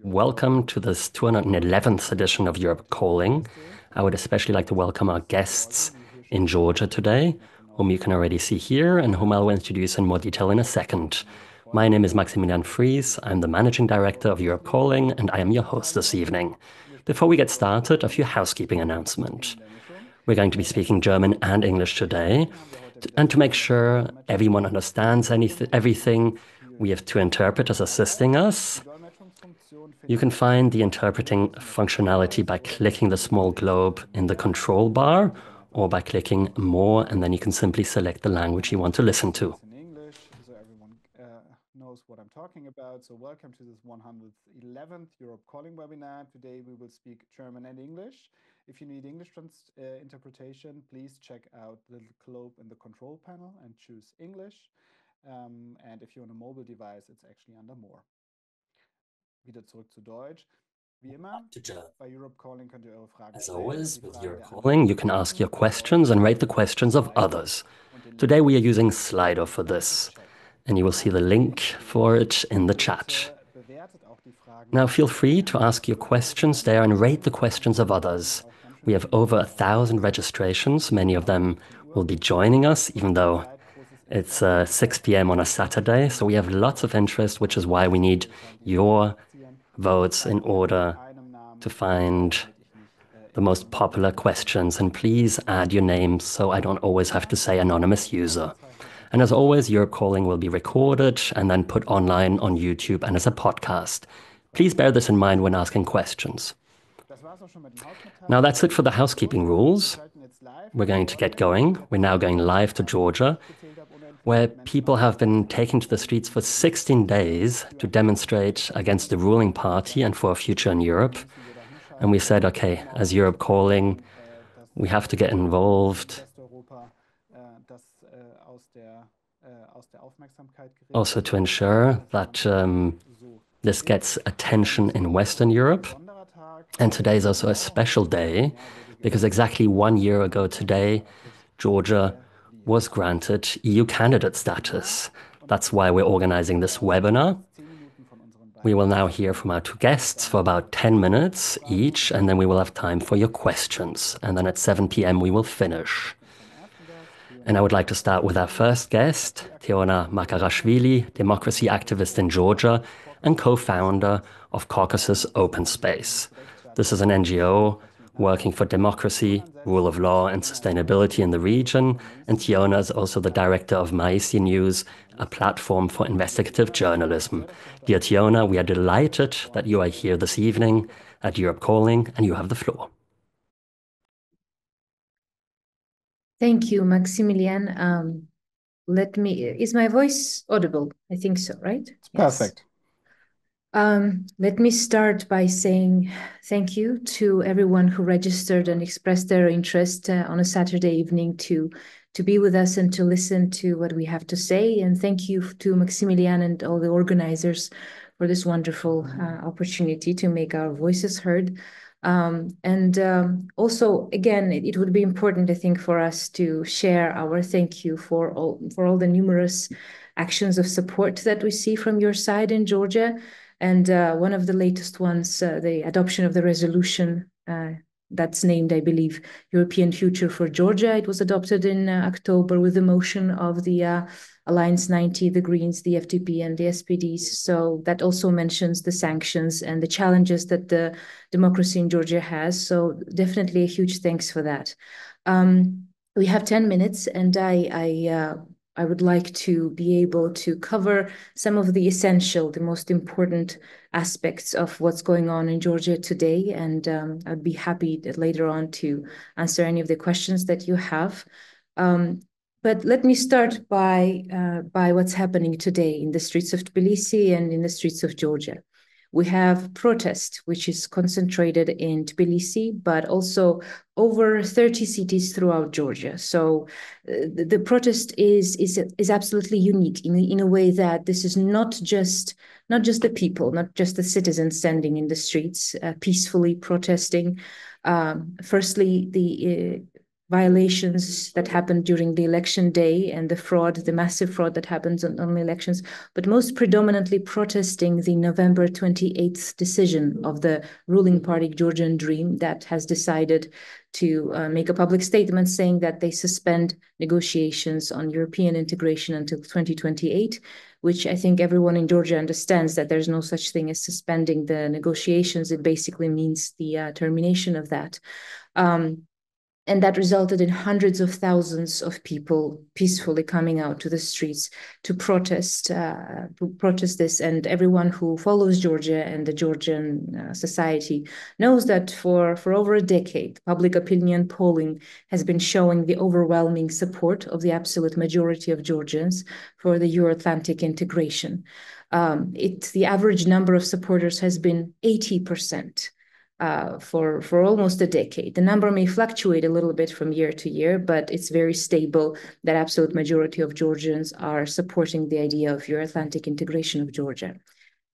Welcome to this 211th edition of Europe Calling. I would especially like to welcome our guests in Georgia today, whom you can already see here and whom I'll introduce in more detail in a second. My name is Maximilian Fries. I'm the Managing Director of Europe Calling, and I am your host this evening. Before we get started, a few housekeeping announcements. We're going to be speaking German and English today. And to make sure everyone understands everything, we have two interpreters assisting us. You can find the interpreting functionality by clicking the small globe in the control bar or by clicking more, and then you can simply select the language you want to listen to. In English, so everyone knows what I'm talking about. So welcome to this 111th Europe Calling webinar. Today we will speak German and English. If you need English interpretation, please check out the globe in the control panel and choose English. And if you're on a mobile device, it's actually under More. Wieder zurück zu Deutsch. Wie immer, bei Europe Calling könnt ihr eure Fragen As stellen. always, with Europe Calling, you can ask your questions and rate the questions of others. Today we are using Slido for this, and you will see the link for it in the chat. Now feel free to ask your questions there and rate the questions of others. We have over 1,000 registrations. Many of them will be joining us, even though it's 6 p.m. on a Saturday. So we have lots of interest, which is why we need your votes in order to find the most popular questions. And please add your name so I don't always have to say anonymous user. And as always, Europe Calling will be recorded and then put online on YouTube and as a podcast. Please bear this in mind when asking questions. Now that's it for the housekeeping rules. We're going to get going. We're now going live to Georgia, where people have been taken to the streets for 16 days to demonstrate against the ruling party and for a future in Europe. And we said, okay, as Europe Calling, we have to get involved. Also to ensure that this gets attention in Western Europe. And today is also a special day because exactly 1 year ago today, Georgia was granted EU candidate status. That's why we're organizing this webinar. We will now hear from our two guests for about 10 minutes each, and then we will have time for your questions. And then at 7 p.m. we will finish. And I would like to start with our first guest, Teona Macharashvili, democracy activist in Georgia and co-founder of Caucasus Open Space. This is an NGO working for democracy, rule of law, and sustainability in the region. And Teona is also the director of Maisi.News, a platform for investigative journalism. Dear Teona, we are delighted that you are here this evening at Europe Calling, and you have the floor. Thank you, Maximilian. Is my voice audible? I think so, right? It's perfect. Let me start by saying thank you to everyone who registered and expressed their interest on a Saturday evening to be with us and to listen to what we have to say. And thank you to Maximilian and all the organizers for this wonderful opportunity to make our voices heard. Also, again, it would be important, I think, for us to share our thank you for all the numerous actions of support that we see from your side in Georgia. And one of the latest ones, the adoption of the resolution that's named, I believe, European Future for Georgia. It was adopted in October with the motion of the Alliance 90, the Greens, the FDP, and the SPDs. So that also mentions the sanctions and the challenges that the democracy in Georgia has. So definitely a huge thanks for that. We have 10 minutes, and I would like to be able to cover some of the essential, the most important aspects of what's going on in Georgia today. And I'd be happy later on to answer any of the questions that you have. But let me start by what's happening today in the streets of Tbilisi and in the streets of Georgia. We have protest, which is concentrated in Tbilisi, but also over 30 cities throughout Georgia. So the protest is absolutely unique in a way that this is not just the people, not just the citizens standing in the streets peacefully protesting. Firstly, violations that happened during the election day and the massive fraud that happens on the elections, but most predominantly protesting the November 28th decision of the ruling party Georgian Dream that has decided to make a public statement saying that they suspend negotiations on European integration until 2028, which I think everyone in Georgia understands that there's no such thing as suspending the negotiations. It basically means the termination of that. And that resulted in hundreds of thousands of people peacefully coming out to the streets to protest this. And everyone who follows Georgia and the Georgian society knows that for over a decade, public opinion polling has been showing the overwhelming support of the absolute majority of Georgians for the Euro-Atlantic integration. The average number of supporters has been 80%. For almost a decade. The number may fluctuate a little bit from year to year, but it's very stable. That absolute majority of Georgians are supporting the idea of Euro-Atlantic integration of Georgia.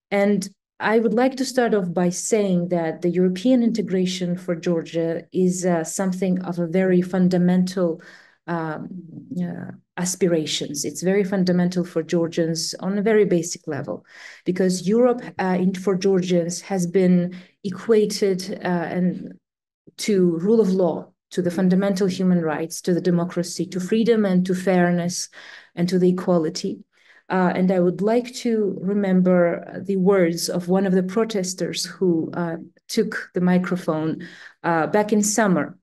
And I would like to start off by saying that the European integration for Georgia is something of a very fundamental aspirations. It's very fundamental for Georgians on a very basic level, because Europe for Georgians has been equated to rule of law, to the fundamental human rights, to the democracy, to freedom and to fairness and to the equality. And I would like to remember the words of one of the protesters who took the microphone back in summer,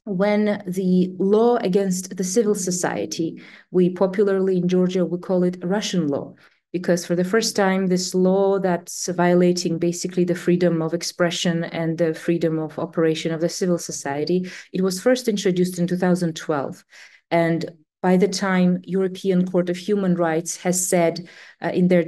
when the law against the civil society, we popularly in Georgia, we call it Russian law, because for the first time, this law that's violating basically the freedom of expression and the freedom of operation of the civil society, it was first introduced in 2012. And by the time European Court of Human Rights has said in their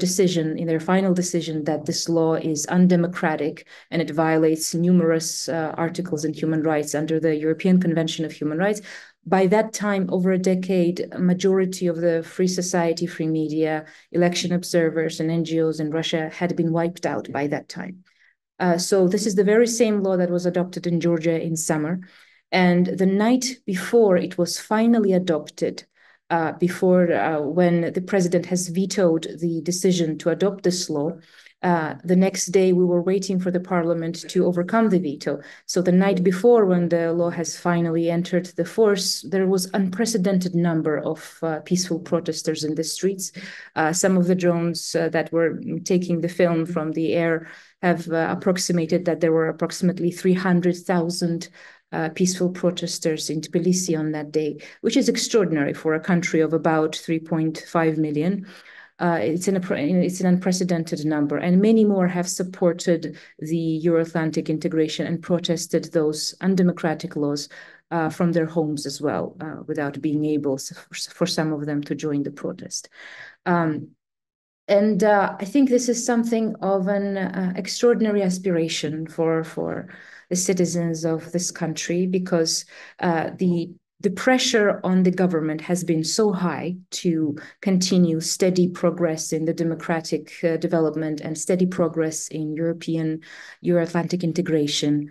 final decision, that this law is undemocratic and it violates numerous articles in human rights under the European Convention of Human Rights, by that time, over a decade, a majority of the free society, free media, election observers, and NGOs in Russia had been wiped out by that time. So this is the very same law that was adopted in Georgia in summer. And the night before it was finally adopted, when the president has vetoed the decision to adopt this law, the next day we were waiting for the parliament to overcome the veto. So the night before, when the law has finally entered the force, there was unprecedented number of peaceful protesters in the streets. Some of the drones that were taking the film from the air have approximated that there were approximately 300,000 peaceful protesters in Tbilisi on that day, which is extraordinary for a country of about 3.5 million. It's an unprecedented number, and many more have supported the Euro-Atlantic integration and protested those undemocratic laws from their homes as well, without being able for some of them to join the protest. And I think this is something of an extraordinary aspiration for the citizens of this country, because the pressure on the government has been so high to continue steady progress in the democratic development and steady progress in Euro-Atlantic integration.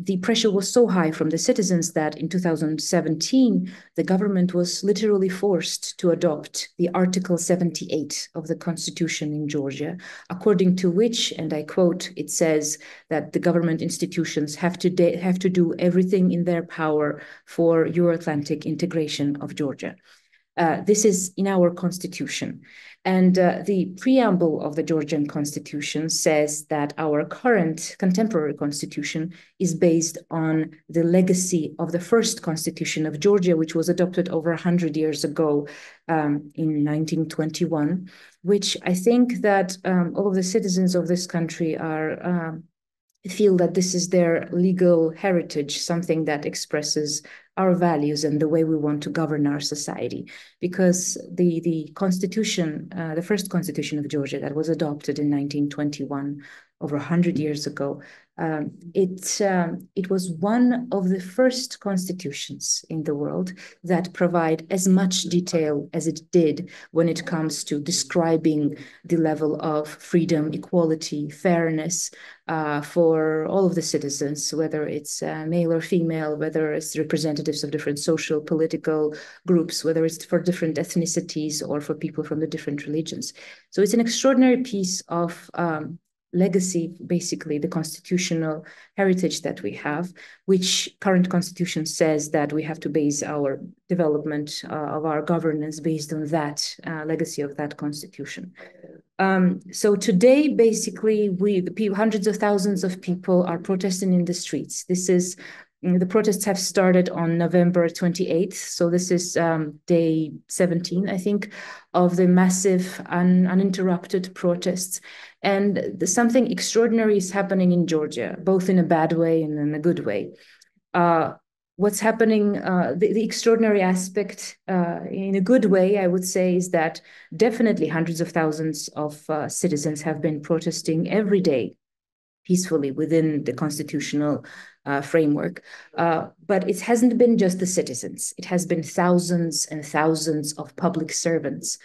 The pressure was so high from the citizens that in 2017, the government was literally forced to adopt the Article 78 of the Constitution in Georgia, according to which, and I quote, it says that the government institutions have to do everything in their power for Euro-Atlantic integration of Georgia. This is in our constitution. And the preamble of the Georgian constitution says that our current contemporary constitution is based on the legacy of the first constitution of Georgia, which was adopted over 100 years ago in 1921, which I think that all of the citizens of this country feel that this is their legal heritage, something that expresses our values and the way we want to govern our society. Because the constitution, the first constitution of Georgia that was adopted in 1921, over 100 years ago. It was one of the first constitutions in the world that provide as much detail as it did when it comes to describing the level of freedom, equality, fairness for all of the citizens, whether it's male or female, whether it's representatives of different social, political groups, whether it's for different ethnicities or for people from the different religions. So it's an extraordinary piece of legacy, basically the constitutional heritage that we have, which current constitution says that we have to base our development of our governance based on that legacy of that constitution. So today, basically, hundreds of thousands of people are protesting in the streets. The protests have started on November 28th. So this is day 17, I think, of the massive uninterrupted protests. And something extraordinary is happening in Georgia, both in a bad way and in a good way. What's happening, the extraordinary aspect in a good way, I would say, is that definitely hundreds of thousands of citizens have been protesting every day peacefully within the constitutional framework. But it hasn't been just the citizens. It has been thousands and thousands of public servants.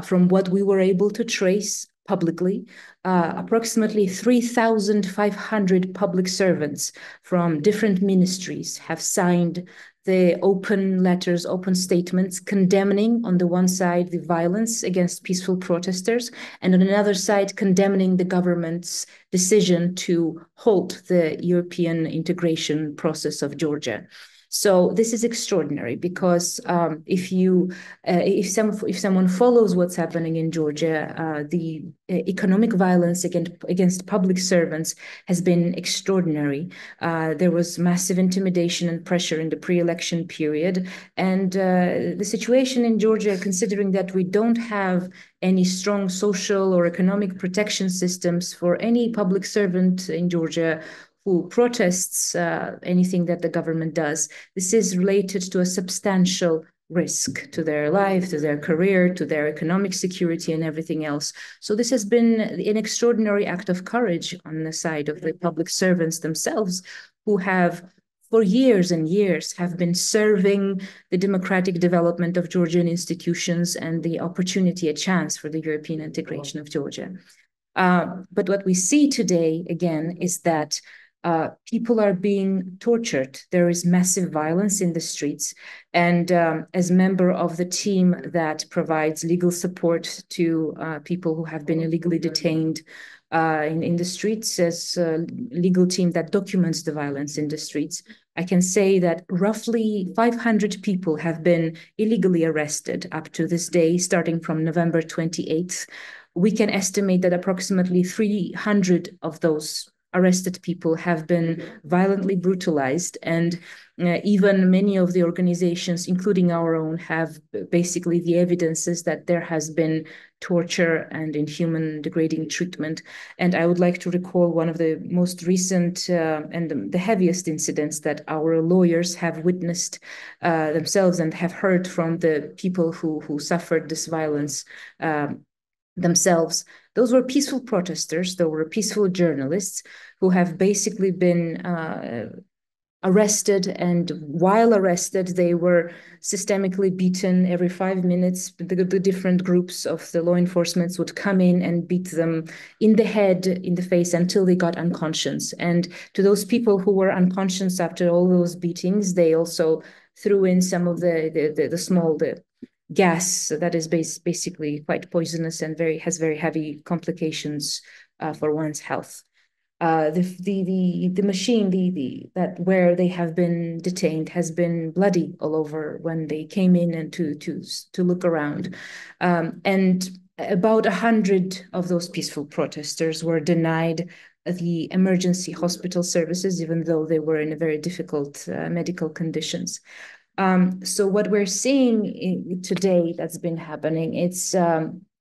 From what we were able to trace publicly, approximately 3,500 public servants from different ministries have signed the open letters, open statements condemning, on the one side, the violence against peaceful protesters, and on another side, condemning the government's decision to halt the European integration process of Georgia. So this is extraordinary because if someone follows what's happening in Georgia, the economic violence against public servants has been extraordinary. There was massive intimidation and pressure in the pre-election period, and the situation in Georgia, considering that we don't have any strong social or economic protection systems for any public servant in Georgia who protests anything that the government does. This is related to a substantial risk to their life, to their career, to their economic security and everything else. So this has been an extraordinary act of courage on the side of the public servants themselves, who have for years and years have been serving the democratic development of Georgian institutions and the opportunity, a chance for the European integration of Georgia. But what we see today, again, is that people are being tortured. There is massive violence in the streets. And as member of the team that provides legal support to people who have been illegally detained in the streets, as a legal team that documents the violence in the streets, I can say that roughly 500 people have been illegally arrested up to this day, starting from November 28th. We can estimate that approximately 300 of those arrested people have been violently brutalized, and even many of the organizations, including our own, have basically the evidences that there has been torture and inhuman, degrading treatment. And I would like to recall one of the most recent and the heaviest incidents that our lawyers have witnessed themselves and have heard from the people who suffered this violence themselves. Those were peaceful protesters. They were peaceful journalists who have basically been arrested, and while arrested, they were systemically beaten every 5 minutes. The different groups of the law enforcement would come in and beat them in the head, in the face, until they got unconscious. And to those people who were unconscious after all those beatings, they also threw in some of the gas that is basically quite poisonous and has very heavy complications for one's health. The machine that where they have been detained has been bloody all over when they came in and to look around, and about 100 of those peaceful protesters were denied the emergency hospital services, even though they were in a very difficult medical conditions. So what we're seeing today that's been happening, it's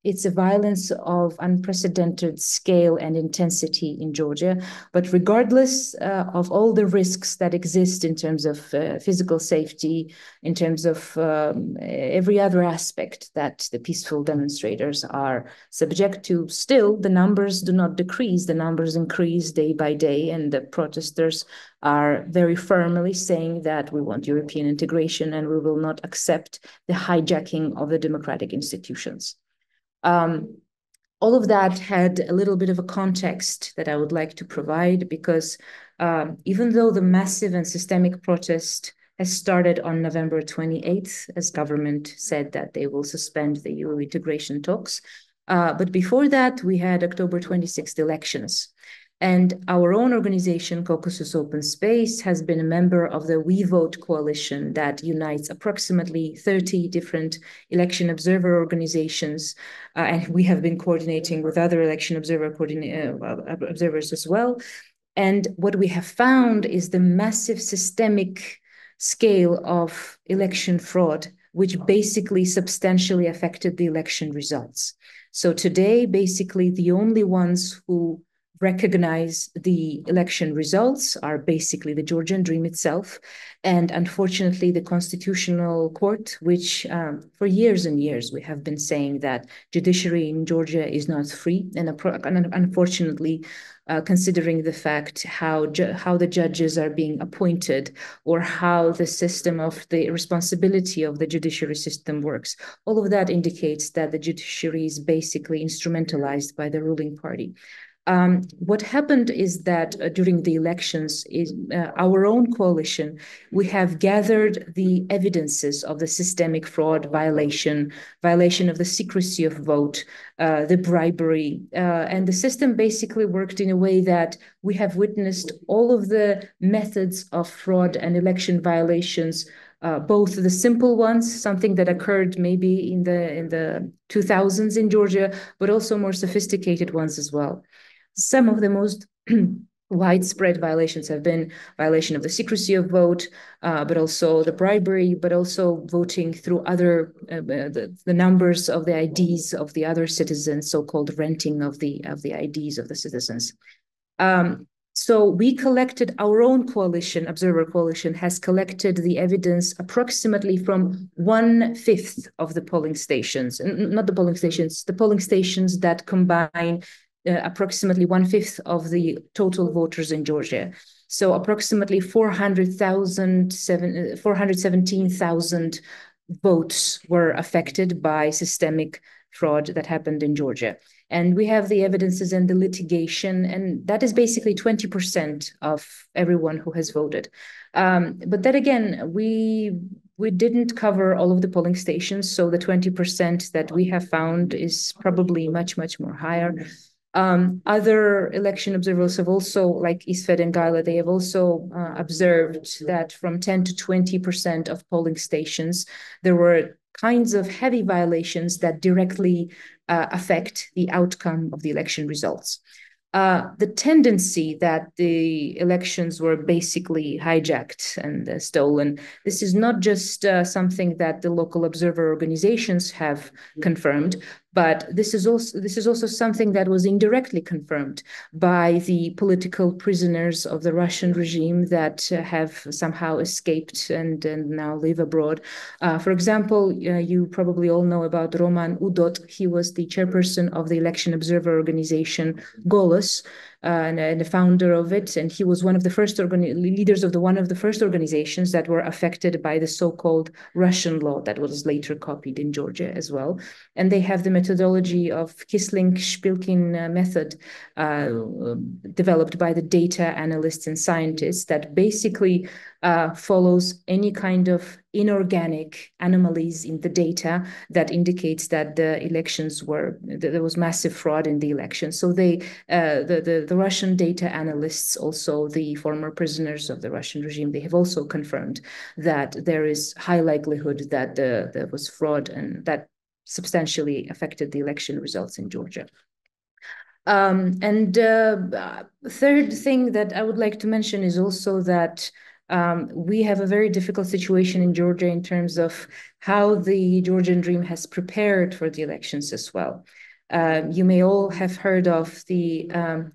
it's a violence of unprecedented scale and intensity in Georgia. But regardless of all the risks that exist in terms of physical safety, in terms of every other aspect that the peaceful demonstrators are subject to, still the numbers do not decrease. The numbers increase day by day, and the protesters are very firmly saying that we want European integration and we will not accept the hijacking of the democratic institutions. All of that had a little bit of a context that I would like to provide, because even though the massive and systemic protest has started on November 28th, as government said that they will suspend the EU integration talks, but before that, we had October 26th elections. And our own organization, Caucasus Open Space, has been a member of the We Vote coalition that unites approximately 30 different election observer organizations. And we have been coordinating with other election observers as well. And what we have found is the massive systemic scale of election fraud, which basically substantially affected the election results. So today, basically, the only ones who recognize the election results are basically the Georgian Dream itself, and unfortunately the Constitutional Court, which for years and years we have been saying that judiciary in Georgia is not free, and unfortunately considering the fact how the judges are being appointed, or how the system of the responsibility of the judiciary system works, all of that indicates that the judiciary is basically instrumentalized by the ruling party. What happened is that during the elections, our own coalition, we have gathered the evidences of the systemic fraud, violation of the secrecy of vote, the bribery, and the system basically worked in a way that we have witnessed all of the methods of fraud and election violations, both the simple ones, something that occurred maybe in the 2000s in Georgia, but also more sophisticated ones as well. Some of the most widespread violations have been violation of the secrecy of vote, but also the bribery, but also voting through other the numbers of the IDs of the other citizens, so-called renting of the IDs of the citizens. So we collected, our own coalition, Observer Coalition, has collected the evidence approximately from 1/5 of the polling stations, not the polling stations, the polling stations that combine approximately 1/5 of the total voters in Georgia. So approximately 417,000 votes were affected by systemic fraud that happened in Georgia. And we have the evidences and the litigation, and that is basically 20% of everyone who has voted. But then again, we didn't cover all of the polling stations, so the 20% that we have found is probably much, much more higher. Other election observers have also, like Isfed and Gaila, they have also observed that from 10 to 20% of polling stations, there were kinds of heavy violations that directly affect the outcome of the election results. The tendency that the elections were basically hijacked and stolen, this is not just something that the local observer organizations have confirmed, but this is also something that was indirectly confirmed by the political prisoners of the Russian regime that have somehow escaped and now live abroad. For example, you probably all know about Roman Udot. He was the chairperson of the election observer organization Golos, and the founder of it, and he was one of the first leaders of one of the first organizations that were affected by the so-called Russian law that was later copied in Georgia as well. And they have the methodology of Kissling-Shpilkin method developed by the data analysts and scientists that basically follows any kind of inorganic anomalies in the data that indicates that the elections there was massive fraud in the election. So the Russian data analysts, also the former prisoners of the Russian regime, they have also confirmed that there is high likelihood that there was fraud and that substantially affected the election results in Georgia. Third thing that I would like to mention is also that We have a very difficult situation in Georgia in terms of how the Georgian Dream has prepared for the elections as well. You may all have heard of the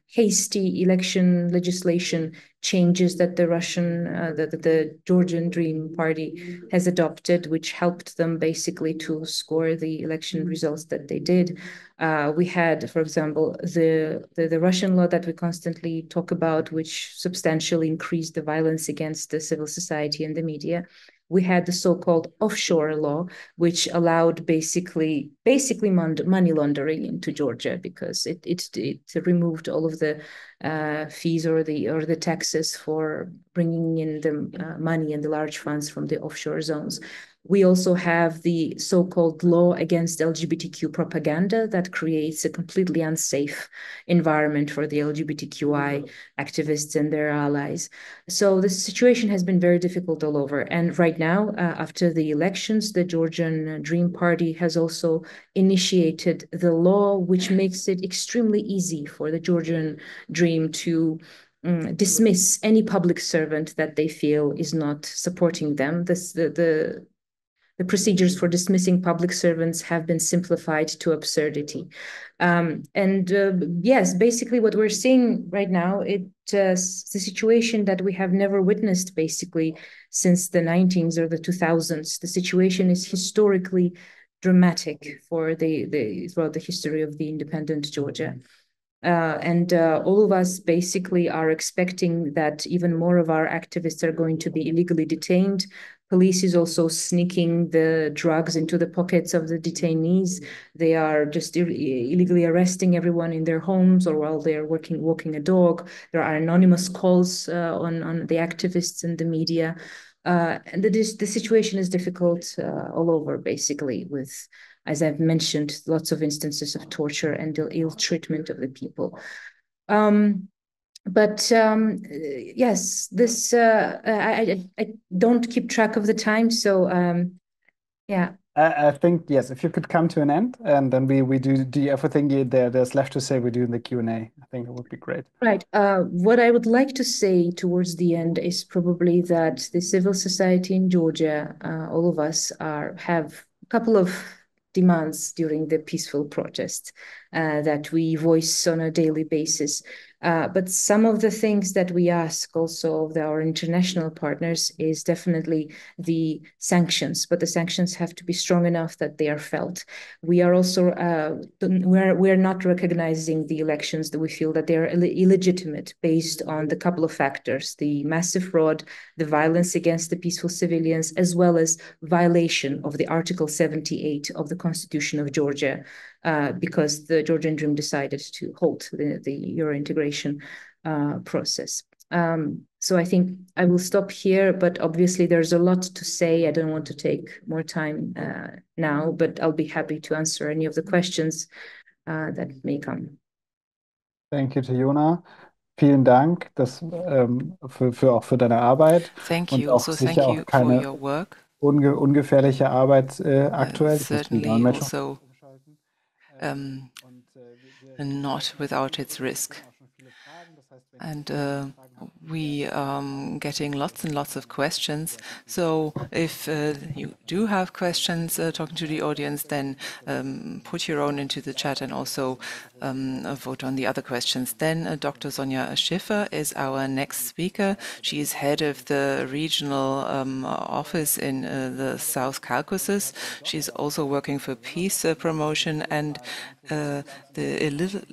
hasty election legislation changes that the Georgian Dream Party has adopted, which helped them basically to score the election results that they did. We had, for example, the Russian law that we constantly talk about, which substantially increased the violence against the civil society and the media. We had the so-called offshore law, which allowed basically money laundering into Georgia, because it removed all of the fees or the taxes for bringing in the money and the large funds from the offshore zones. We also have the so-called law against LGBTQ propaganda that creates a completely unsafe environment for the LGBTQI activists and their allies. So the situation has been very difficult all over. And right now, after the elections, the Georgian Dream Party has also initiated the law, which makes it extremely easy for the Georgian Dream to dismiss any public servant that they feel is not supporting them. The procedures for dismissing public servants have been simplified to absurdity. Yes, basically what we're seeing right now, it's the situation that we have never witnessed basically since the 19s or the 2000s. The situation is historically dramatic for throughout the history of the independent Georgia. All of us basically are expecting that even more of our activists are going to be illegally detained. Police is also sneaking the drugs into the pockets of the detainees. They are just illegally arresting everyone in their homes or while they're walking a dog. There are anonymous calls on the activists and the media. And the situation is difficult all over, basically, with, as I've mentioned, lots of instances of torture and ill treatment of the people. Yes, this I don't keep track of the time, so yeah. I think yes, if you could come to an end, and then we do everything there's left to say, we do in the Q&A. I think it would be great. Right. What I would like to say towards the end is probably that the civil society in Georgia, all of us have a couple of demands during the peaceful protest that we voice on a daily basis. But some of the things that we ask also of our international partners is definitely the sanctions, but the sanctions have to be strong enough that they are felt. We are also, we're not recognizing the elections that we feel that they are illegitimate based on the couple of factors, the massive fraud, the violence against the peaceful civilians, as well as violation of the Article 78 of the Constitution of Georgia, because the Georgian Dream decided to halt the Euro integration process. So I think I will stop here, but obviously there's a lot to say. I don't want to take more time now, but I'll be happy to answer any of the questions that may come. Thank you, Teona. Vielen Dank auch für deine Arbeit. Thank und you. auch Also sicher thank auch you for keine your work. ungefährliche Arbeit aktuell. Certainly also not without its risk. And we getting lots and lots of questions. So if you do have questions talking to the audience, then put your own into the chat and also vote on the other questions. Then Dr. Sonja Schiffer is our next speaker. She is head of the regional office in the South Caucasus. She's also working for peace promotion and the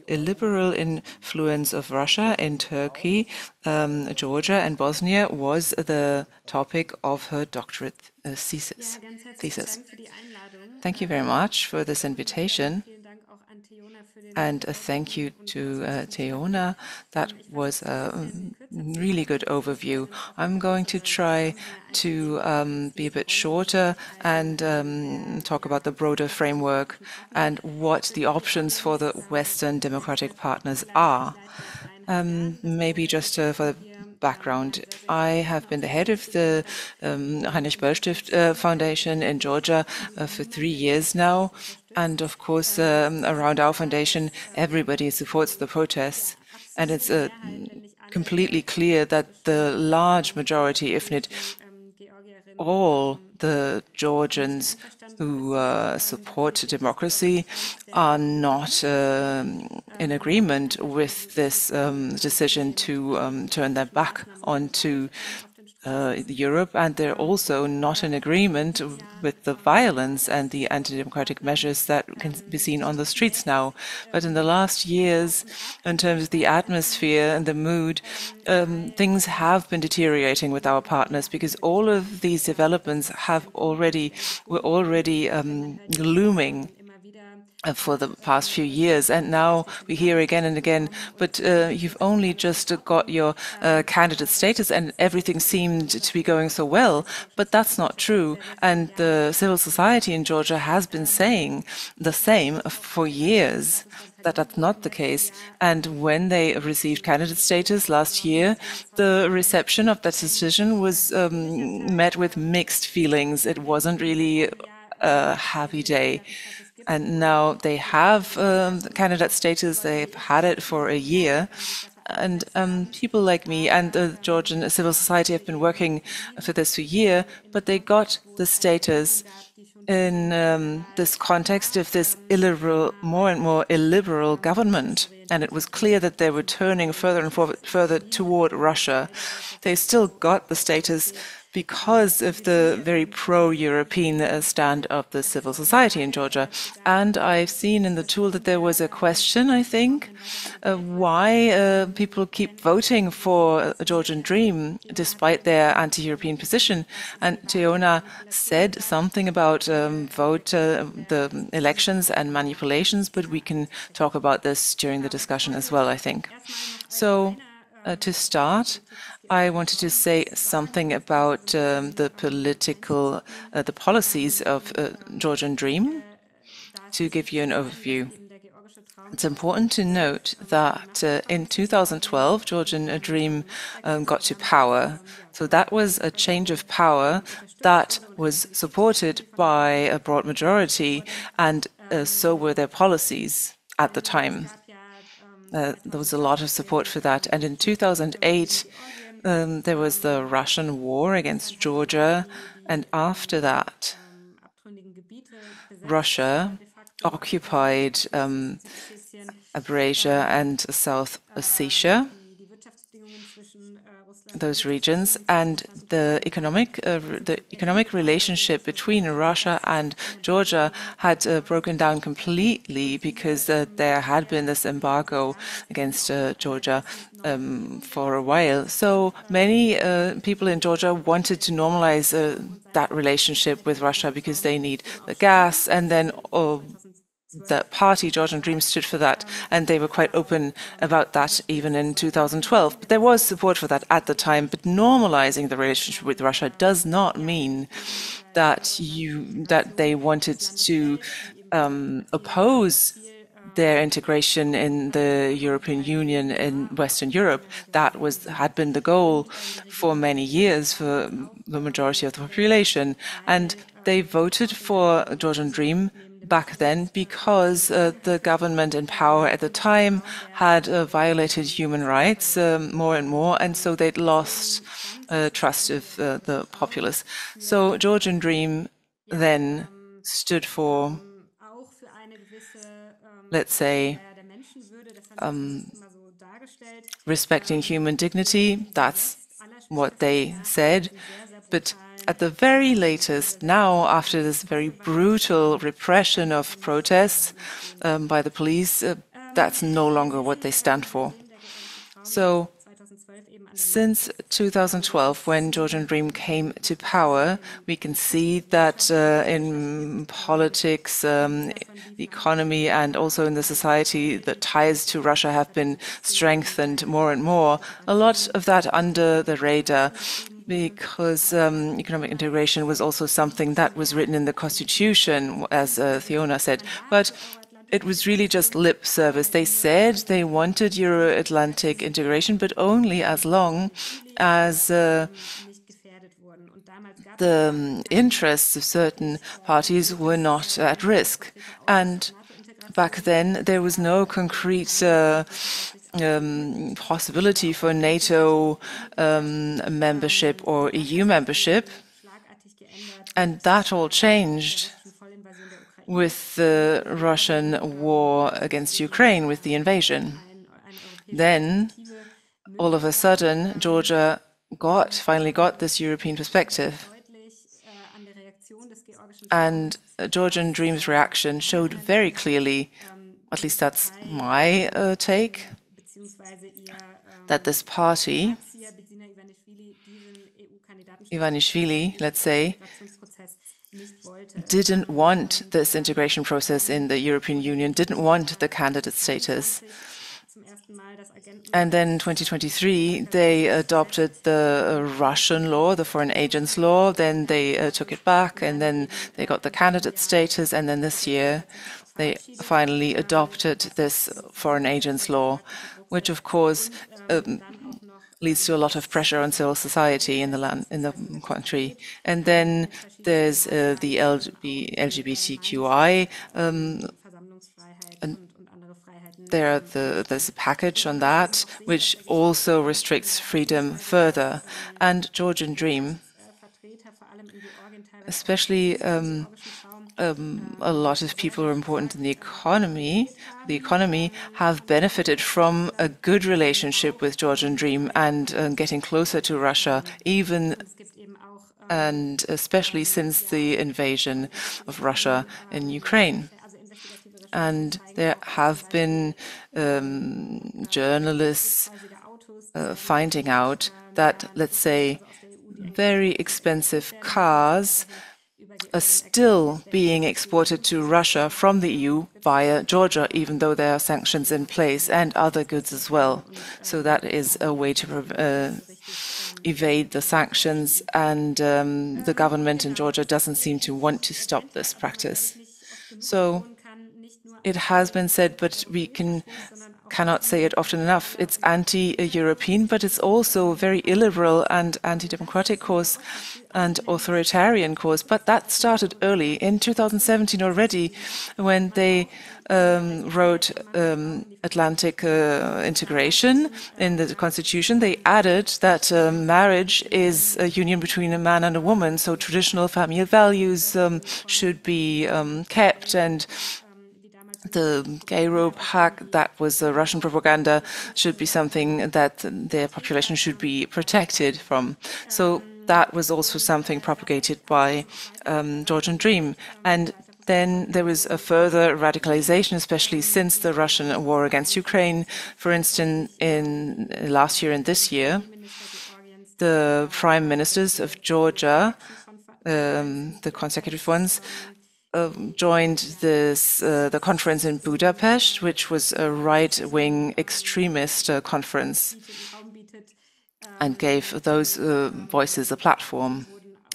illiberal influence of Russia in Turkey, Georgia and Bosnia was the topic of her doctorate thesis. Thank you very much for this invitation. And a thank you to Teona. That was a really good overview. I'm going to try to be a bit shorter and talk about the broader framework and what the options for the Western democratic partners are. Maybe just for the background, I have been the head of the Heinrich Böll Foundation in Georgia for 3 years now. And of course, around our foundation, everybody supports the protests. And it's completely clear that the large majority, if not all the Georgians who support democracy, are not in agreement with this decision to turn their back onto Europe, and they're also not in agreement with the violence and the anti-democratic measures that can be seen on the streets now. But in the last years, in terms of the atmosphere and the mood, things have been deteriorating with our partners, because all of these developments were already looming for the past few years, and now we hear again and again, but you've only just got your candidate status and everything seemed to be going so well. But that's not true, and the civil society in Georgia has been saying the same for years, that that's not the case. And when they received candidate status last year, the reception of that decision was met with mixed feelings. It wasn't really a happy day. And now they have candidate status. They've had it for a year. And people like me and the Georgian civil society have been working for this for a year, but they got the status in this context of this illiberal, more and more illiberal government. And it was clear that they were turning further and further toward Russia. They still got the status because of the very pro-European stand of the civil society in Georgia. And I've seen in the tool that there was a question, I think, why people keep voting for a Georgian dream despite their anti-European position. And Teona said something about the elections and manipulations, but we can talk about this during the discussion as well, I think. So to start, I wanted to say something about the policies of Georgian Dream, to give you an overview. It's important to note that in 2012, Georgian Dream got to power. So that was a change of power that was supported by a broad majority, and so were their policies at the time. There was a lot of support for that. And in 2008, there was the Russian war against Georgia, and after that, Russia occupied Abkhazia and South Ossetia, those regions, and the economic relationship between Russia and Georgia had broken down completely, because there had been this embargo against Georgia for a while. So many people in Georgia wanted to normalize that relationship with Russia, because they need the gas, and then the party Georgian Dream stood for that, and they were quite open about that even in 2012. But there was support for that at the time. But normalizing the relationship with Russia does not mean that they wanted to oppose their integration in the European Union in Western Europe. That had been the goal for many years for the majority of the population, and they voted for Georgian Dream back then because the government in power at the time had violated human rights more and more, and so they'd lost trust of the populace. So Georgian Dream then stood for, let's say, respecting human dignity. That's what they said. But at the very latest, now after this very brutal repression of protests by the police, that's no longer what they stand for. So since 2012, when Georgian Dream came to power, we can see that in politics, the economy, and also in the society, the ties to Russia have been strengthened more and more. A lot of that under the radar, because economic integration was also something that was written in the constitution, as Teona said. But it was really just lip service. They said they wanted Euro-Atlantic integration, but only as long as the interests of certain parties were not at risk. And back then, there was no concrete possibility for NATO membership or EU membership. And that all changed with the Russian war against Ukraine, with the invasion. Then, all of a sudden, Georgia finally got this European perspective. And Georgian Dream's reaction showed very clearly, at least that's my take, that this party, Ivanishvili, let's say, didn't want this integration process in the European Union, didn't want the candidate status. And then in 2023, they adopted the Russian law, the foreign agents law, then they took it back, and then they got the candidate status, and then this year they finally adopted this foreign agents law, which of course leads to a lot of pressure on civil society in the country. And then there's the LGBTQI, and there's a package on that, which also restricts freedom further. And Georgian Dream, especially a lot of people who are important in the economy have benefited from a good relationship with Georgian Dream and getting closer to Russia, even and especially since the invasion of Russia in Ukraine. And there have been journalists finding out that, let's say, very expensive cars are still being exported to Russia from the EU via Georgia, even though there are sanctions in place, and other goods as well. So that is a way to evade the sanctions, and the government in Georgia doesn't seem to want to stop this practice. So it has been said, but we cannot say it often enough. It's anti-European, but it's also a very illiberal and anti-democratic course and authoritarian course. But that started early, in 2017 already, when they wrote Atlantic integration in the constitution. They added that marriage is a union between a man and a woman, so traditional family values should be kept, and the gay rope hack, that was Russian propaganda, should be something that their population should be protected from. So that was also something propagated by Georgian Dream. And then there was a further radicalization, especially since the Russian war against Ukraine. For instance, in last year and this year, the prime ministers of Georgia, the consecutive ones, joined the conference in Budapest, which was a right-wing extremist conference, and gave those voices a platform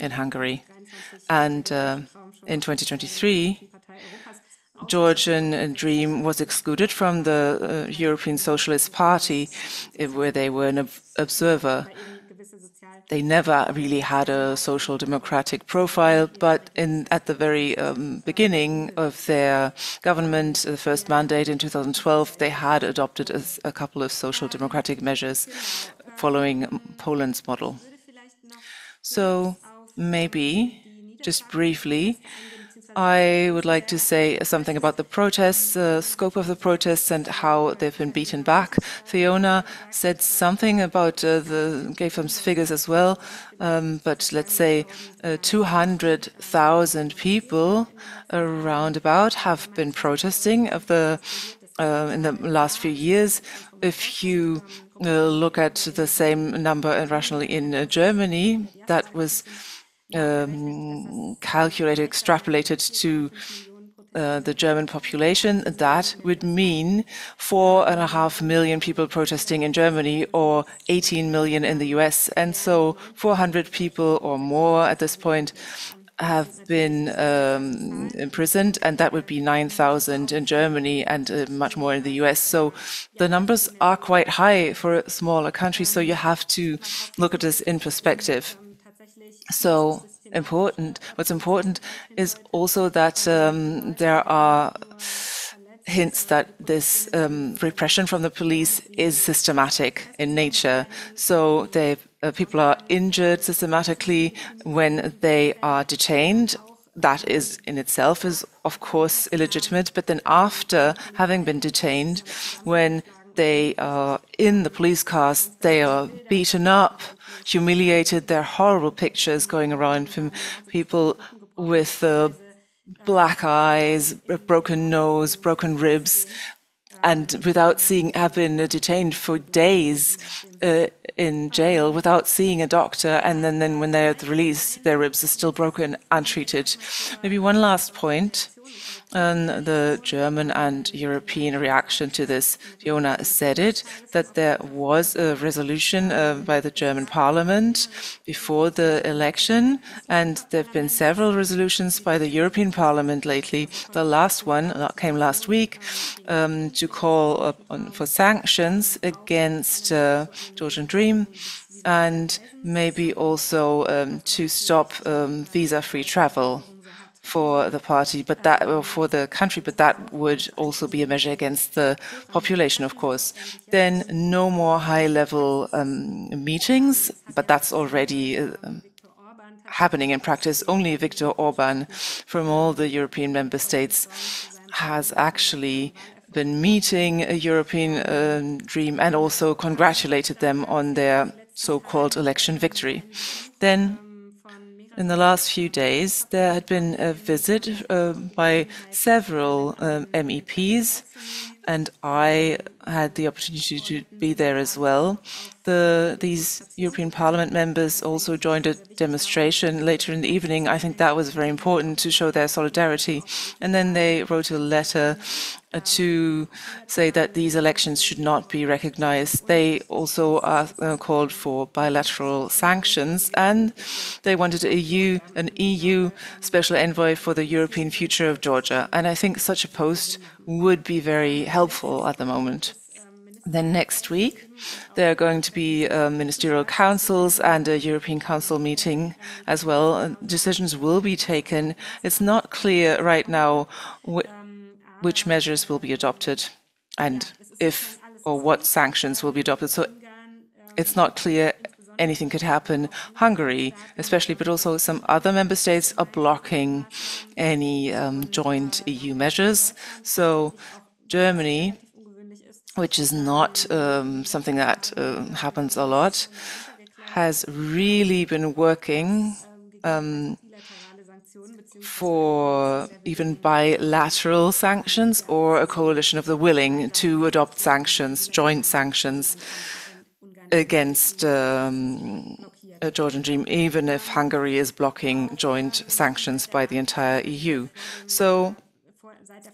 in Hungary. And in 2023, Georgian Dream was excluded from the European Socialist Party, where they were an observer. They never really had a social democratic profile, but at the very beginning of their government, the first mandate in 2012, they had adopted a couple of social democratic measures following Poland's model. So maybe, just briefly, I would like to say something about the protests, the scope of the protests, and how they've been beaten back. Teona said something about gave some figures as well, but let's say 200,000 people around about have been protesting in the last few years. If you look at the same number rationally in Germany, that was calculated, extrapolated to the German population, that would mean 4.5 million people protesting in Germany, or 18 million in the US. And so 400 people or more at this point have been imprisoned, and that would be 9,000 in Germany and much more in the US. So the numbers are quite high for a smaller country, so you have to look at this in perspective. So what's important is also that there are hints that this repression from the police is systematic in nature. So people are injured systematically when they are detained. That is in itself is, of course, illegitimate. But then after having been detained, when they are in the police cars, they are beaten up, humiliated. There are horrible pictures going around from people with black eyes, a broken nose, broken ribs, and without have been detained for days in jail without seeing a doctor, and then when they're released, their ribs are still broken, untreated. Maybe one last point on the German and European reaction to this. Teona said it, that there was a resolution by the German parliament before the election, and there have been several resolutions by the European Parliament lately. The last one came last week to call for sanctions against Georgian Dream, and maybe also to stop visa-free travel for the party, but for the country, but that would also be a measure against the population, of course. Then no more high-level meetings, but that's already happening in practice. Only Viktor Orban from all the European member states has actually been meeting a European Dream and also congratulated them on their so-called election victory. Then in the last few days, there had been a visit by several MEPs, and I had the opportunity to be there as well. These European Parliament members also joined a demonstration later in the evening. I think that was very important to show their solidarity. And then they wrote a letter to say that these elections should not be recognized. They also called for bilateral sanctions, and they wanted an EU special envoy for the European future of Georgia. And I think such a post would be very helpful at the moment. Then next week, there are going to be ministerial councils and a European Council meeting as well. Decisions will be taken. It's not clear right now which measures will be adopted and if or what sanctions will be adopted. So it's not clear. Anything could happen. Hungary, especially, but also some other member states are blocking any joint EU measures. So Germany, which is not something that happens a lot, has really been working for even bilateral sanctions or a coalition of the willing to adopt sanctions, joint sanctions against Georgian Dream, even if Hungary is blocking joint sanctions by the entire EU. So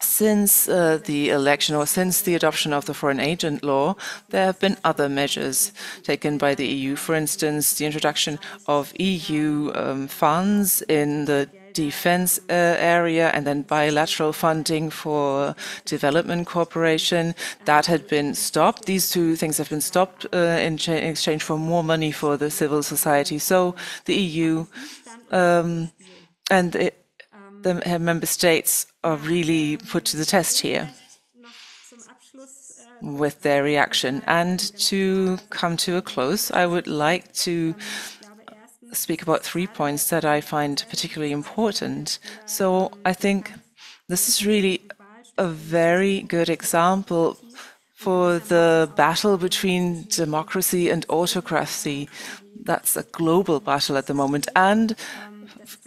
since the election or since the adoption of the foreign agent law, there have been other measures taken by the EU. For instance, the introduction of EU funds in the defense area, and then bilateral funding for development cooperation. That had been stopped. These two things have been stopped in exchange for more money for the civil society. So the EU and the member states are really put to the test here with their reaction. And to come to a close, I would like to speak about 3 points that I find particularly important. So I think this is really a very good example for the battle between democracy and autocracy. That's a global battle at the moment. And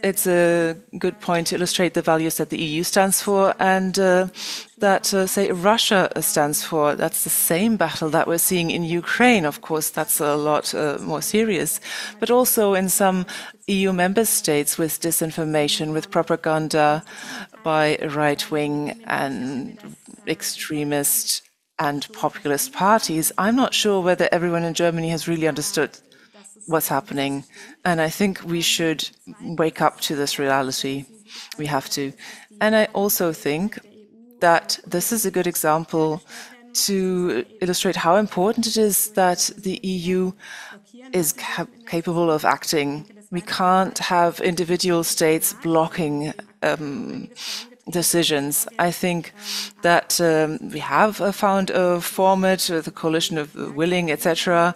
it's a good point to illustrate the values that the EU stands for and that, say, Russia stands for. That's the same battle that we're seeing in Ukraine. Of course, that's a lot more serious. But also in some EU member states with disinformation, with propaganda by right-wing and extremist and populist parties. I'm not sure whether everyone in Germany has really understood what's happening. And I think we should wake up to this reality. We have to. And I also think that this is a good example to illustrate how important it is that the EU is capable of acting. We can't have individual states blocking decisions. I think that we have found a format, the coalition of willing, etc.,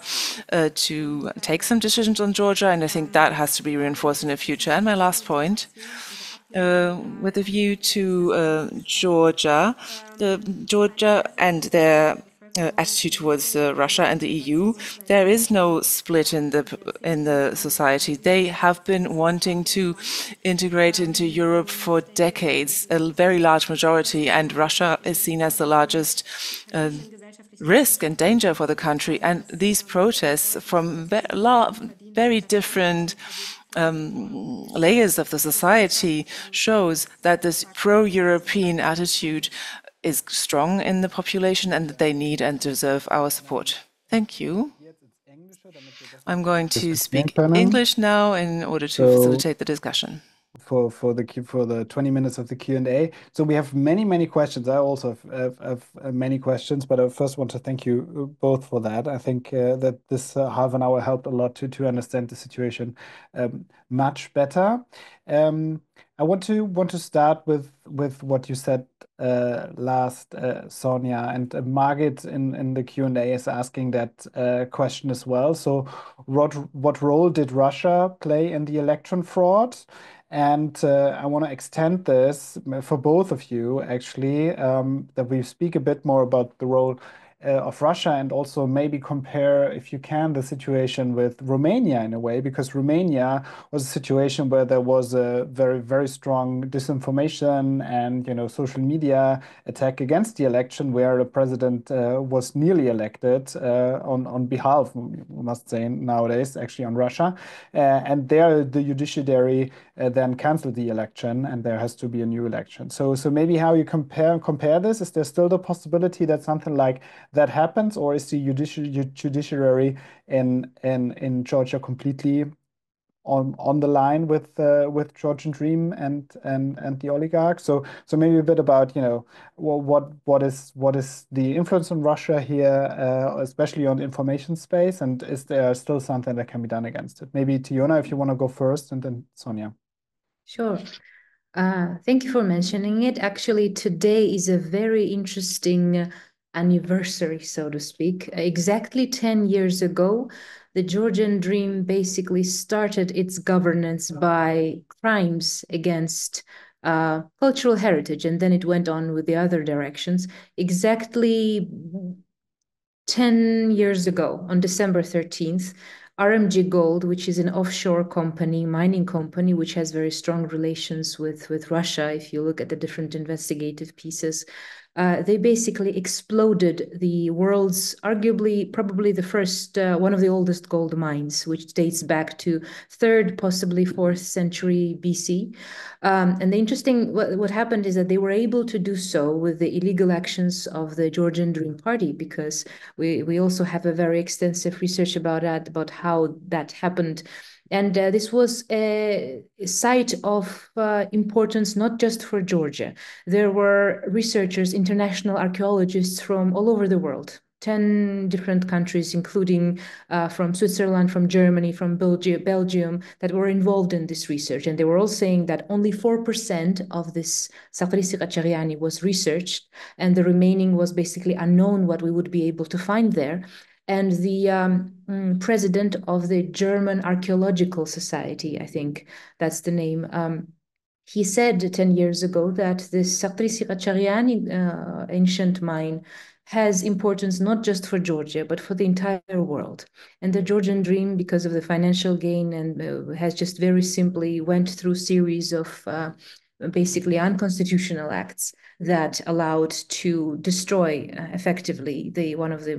to take some decisions on Georgia, and I think that has to be reinforced in the future. And my last point, with a view to Georgia, Georgia and their attitude towards Russia and the EU, there is no split in the society. They have been wanting to integrate into Europe for decades, a very large majority, and Russia is seen as the largest risk and danger for the country. And these protests from very different layers of the society shows that this pro-European attitude is strong in the population and that they need and deserve our support. Thank you. I'm going to speak English now in order to facilitate the discussion. For the 20 minutes of the Q&A. So we have many questions. I also have many questions, but I first want to thank you both for that. I think that this half an hour helped a lot to understand the situation much better. I want to start with what you said last, Sonja, and Margit in the Q&A is asking that question as well. So what role did Russia play in the election fraud? And I want to extend this for both of you, actually, that we speak a bit more about the role of Russia and also maybe compare, if you can, the situation with Romania in a way, because Romania was a situation where there was a very strong disinformation and social media attack against the election, where the president was nearly elected on behalf, we must say nowadays, actually on Russia, and there the judiciary then canceled the election, and there has to be a new election. So maybe how you compare this? Is there still the possibility that something like that happens, or is the judiciary in Georgia completely on the line with Georgian Dream and the oligarchs? So maybe a bit about what is the influence on Russia here, especially on the information space, and is there still something that can be done against it? Maybe Teona, if you want to go first, and then Sonja. Sure. Thank you for mentioning it. Actually, today is a very interesting anniversary, so to speak. Exactly 10 years ago, the Georgian Dream basically started its governance by crimes against cultural heritage, and then it went on with the other directions. Exactly 10 years ago, on December 13th, RMG Gold, which is an offshore company, mining company, which has very strong relations with Russia, if you look at the different investigative pieces, they basically exploded the world's arguably, probably the first, one of the oldest gold mines, which dates back to 3rd, possibly 4th century BC. And the interesting, what happened is that they were able to do so with the illegal actions of the Georgian Dream Party, because we also have a very extensive research about that, about how that happened. And this was a site of importance not just for Georgia. There were researchers, international archaeologists from all over the world, 10 different countries, including from Switzerland, from Germany, from Belgium, that were involved in this research. And they were all saying that only 4% of this Sakhrisi Kachariani was researched, and the remaining was basically unknown what we would be able to find there. And the president of the German Archaeological Society, I think that's the name, he said 10 years ago that this Sakhrisi Kachariani ancient mine has importance not just for Georgia, but for the entire world. And the Georgian Dream, because of the financial gain, and has just very simply went through series of basically unconstitutional acts that allowed to destroy effectively one of the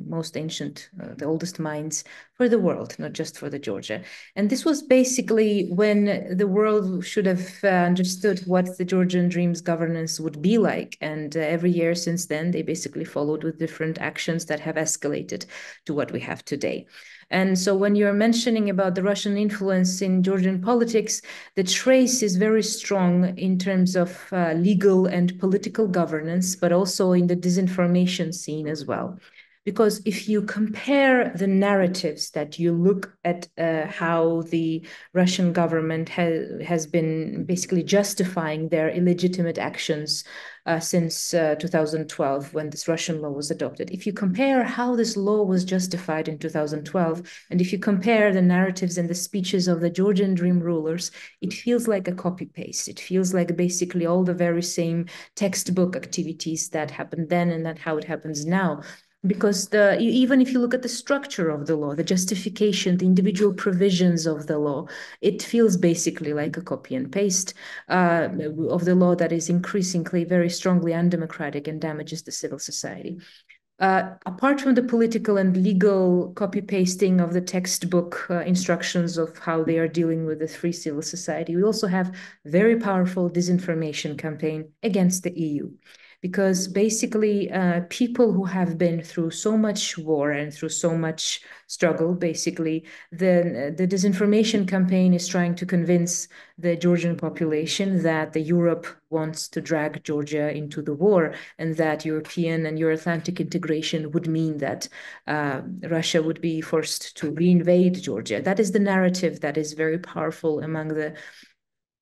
most ancient, the oldest mines for the world, not just for the Georgia. And this was basically when the world should have understood what the Georgian Dream's governance would be like. And every year since then, they basically followed with different actions that have escalated to what we have today. And so when you're mentioning about the Russian influence in Georgian politics, the trace is very strong in terms of legal and political governance, but also in the disinformation scene as well. Because if you compare the narratives that you look at how the Russian government has been basically justifying their illegitimate actions since 2012, when this Russian law was adopted. If you compare how this law was justified in 2012, and if you compare the narratives and the speeches of the Georgian Dream rulers, it feels like a copy-paste. It feels like basically all the very same textbook activities that happened then and that how it happens now. Because even if you look at the structure of the law, the justification, the individual provisions of the law, it feels basically like a copy and paste of the law that is increasingly very strongly undemocratic and damages the civil society. Apart from the political and legal copy-pasting of the textbook instructions of how they are dealing with the free civil society, we also have very powerful disinformation campaign against the EU. Because basically people who have been through so much war and through so much struggle, basically the disinformation campaign is trying to convince the Georgian population that the Europe wants to drag Georgia into the war, and that European and Euro-Atlantic integration would mean that Russia would be forced to reinvade Georgia. That is the narrative that is very powerful among the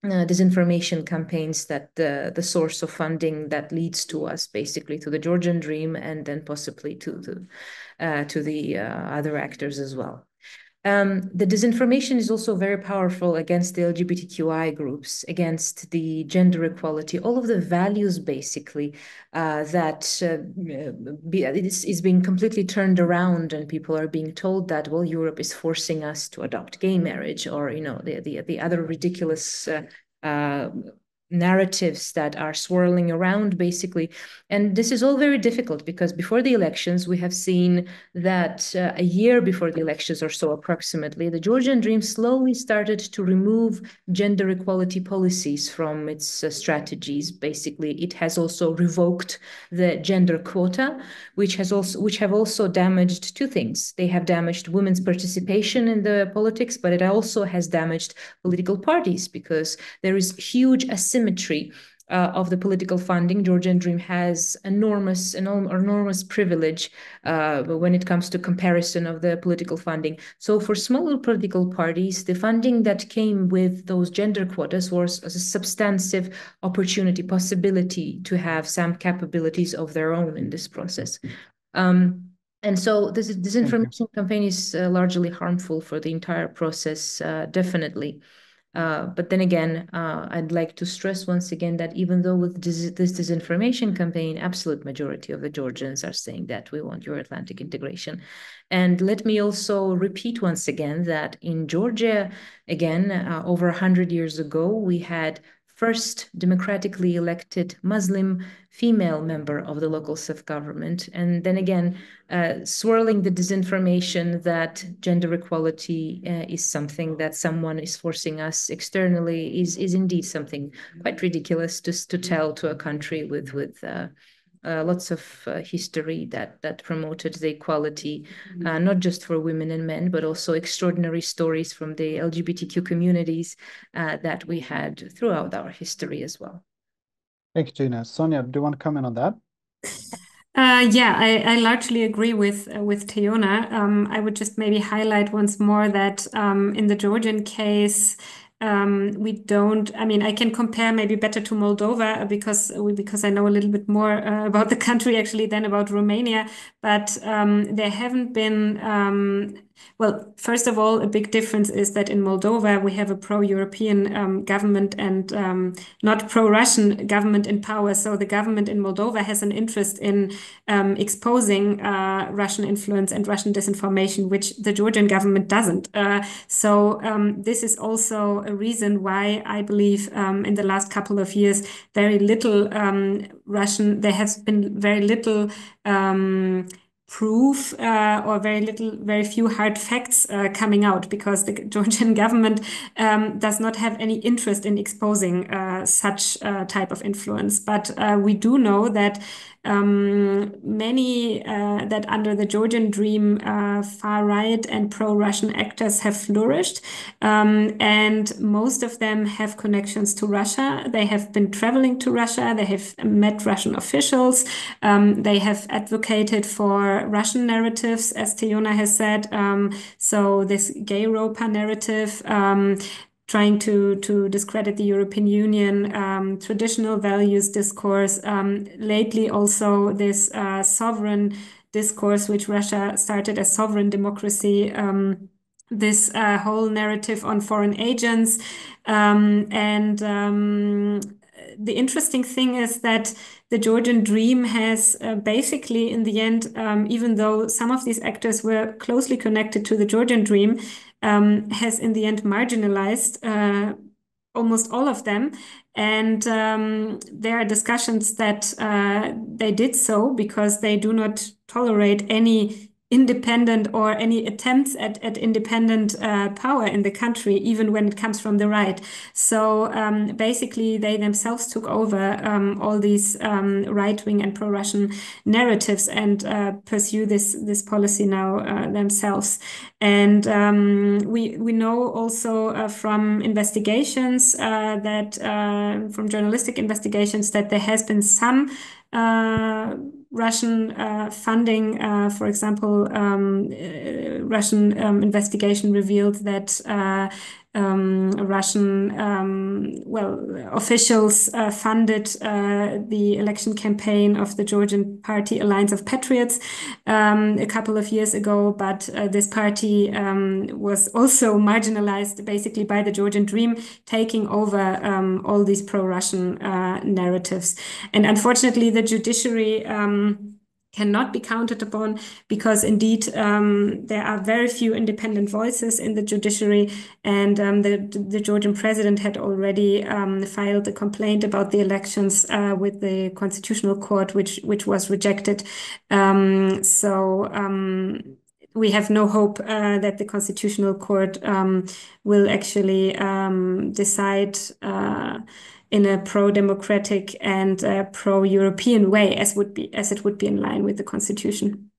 disinformation campaigns, that the source of funding that leads to us basically to the Georgian Dream, and then possibly to the other actors as well. The disinformation is also very powerful against the LGBTQI groups, against the gender equality, all of the values basically that is being completely turned around, and people are being told that, well, Europe is forcing us to adopt gay marriage, or the other ridiculous narratives that are swirling around basically. And this is all very difficult because before the elections, we have seen that a year before the elections or so approximately, the Georgian Dream slowly started to remove gender equality policies from its strategies. Basically, it has also revoked the gender quota, which have also damaged two things. They have damaged women's participation in the politics, but it also has damaged political parties, because there is huge asymmetry of the political funding. Georgian Dream has enormous privilege when it comes to comparison of the political funding. So for smaller political parties, the funding that came with those gender quotas was a substantive opportunity, possibility to have some capabilities of their own in this process. And so this disinformation campaign is largely harmful for the entire process, definitely. But then again, I'd like to stress once again that even though with this disinformation campaign, absolute majority of the Georgians are saying that we want Euro-Atlantic integration. And let me also repeat once again that in Georgia, again, over 100 years ago, we had first democratically elected Muslim female member of the local self-government. And then again, swirling the disinformation that gender equality is something that someone is forcing us externally is indeed something quite ridiculous to tell to a country with lots of history that promoted the equality, not just for women and men, but also extraordinary stories from the LGBTQ communities that we had throughout our history as well. Thank you, Gina. Sonja, do you want to comment on that? Yeah, I largely agree with Teona. I would just maybe highlight once more that in the Georgian case, we don't. I mean, I can compare maybe better to Moldova because I know a little bit more about the country actually than about Romania. But there haven't been. Well, first of all, a big difference is that in Moldova we have a pro-European government and not pro-Russian government in power. So the government in Moldova has an interest in exposing Russian influence and Russian disinformation, which the Georgian government doesn't. So this is also a reason why I believe in the last couple of years very little there has been very little proof or very few hard facts coming out, because the Georgian government does not have any interest in exposing such type of influence. But we do know that many that under the Georgian Dream, far-right and pro-Russian actors have flourished, and most of them have connections to Russia. They have been traveling to Russia. They have met Russian officials. They have advocated for Russian narratives, as Teona has said. So this gay Europa narrative, trying to discredit the European Union, traditional values discourse. Lately, also this sovereign discourse, which Russia started as sovereign democracy. This whole narrative on foreign agents, the interesting thing is that the Georgian Dream has basically, in the end, even though some of these actors were closely connected to the Georgian Dream, has in the end marginalized almost all of them. And there are discussions that they did so because they do not tolerate any independent or any attempts at independent power in the country, even when it comes from the right. So basically, they themselves took over all these right-wing and pro-Russian narratives and pursue this policy now themselves. And we know also from investigations from journalistic investigations that there has been some Russian funding. For example, Russian investigation revealed that Russian officials funded the election campaign of the Georgian party Alliance of Patriots a couple of years ago, but this party was also marginalized basically by the Georgian Dream, taking over all these pro-Russian narratives. And unfortunately, the judiciary cannot be counted upon because indeed there are very few independent voices in the judiciary, and the Georgian president had already filed a complaint about the elections with the Constitutional Court, which was rejected. We have no hope that the Constitutional Court will actually decide in a pro-democratic and pro-European way, as it would be in line with the Constitution.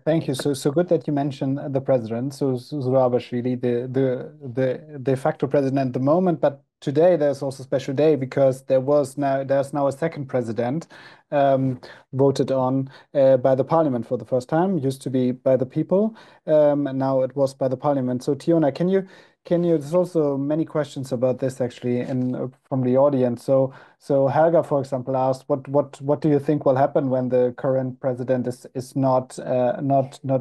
Thank you. So good that you mentioned the president, so Zurabashvili, the de facto president at the moment. But today there's also a special day because there's now a second president voted on by the parliament for the first time. Used to be by the people, and now it was by the parliament. So Teona, can you? There's also many questions about this actually from the audience. So Helga, for example, asked, what do you think will happen when the current president is not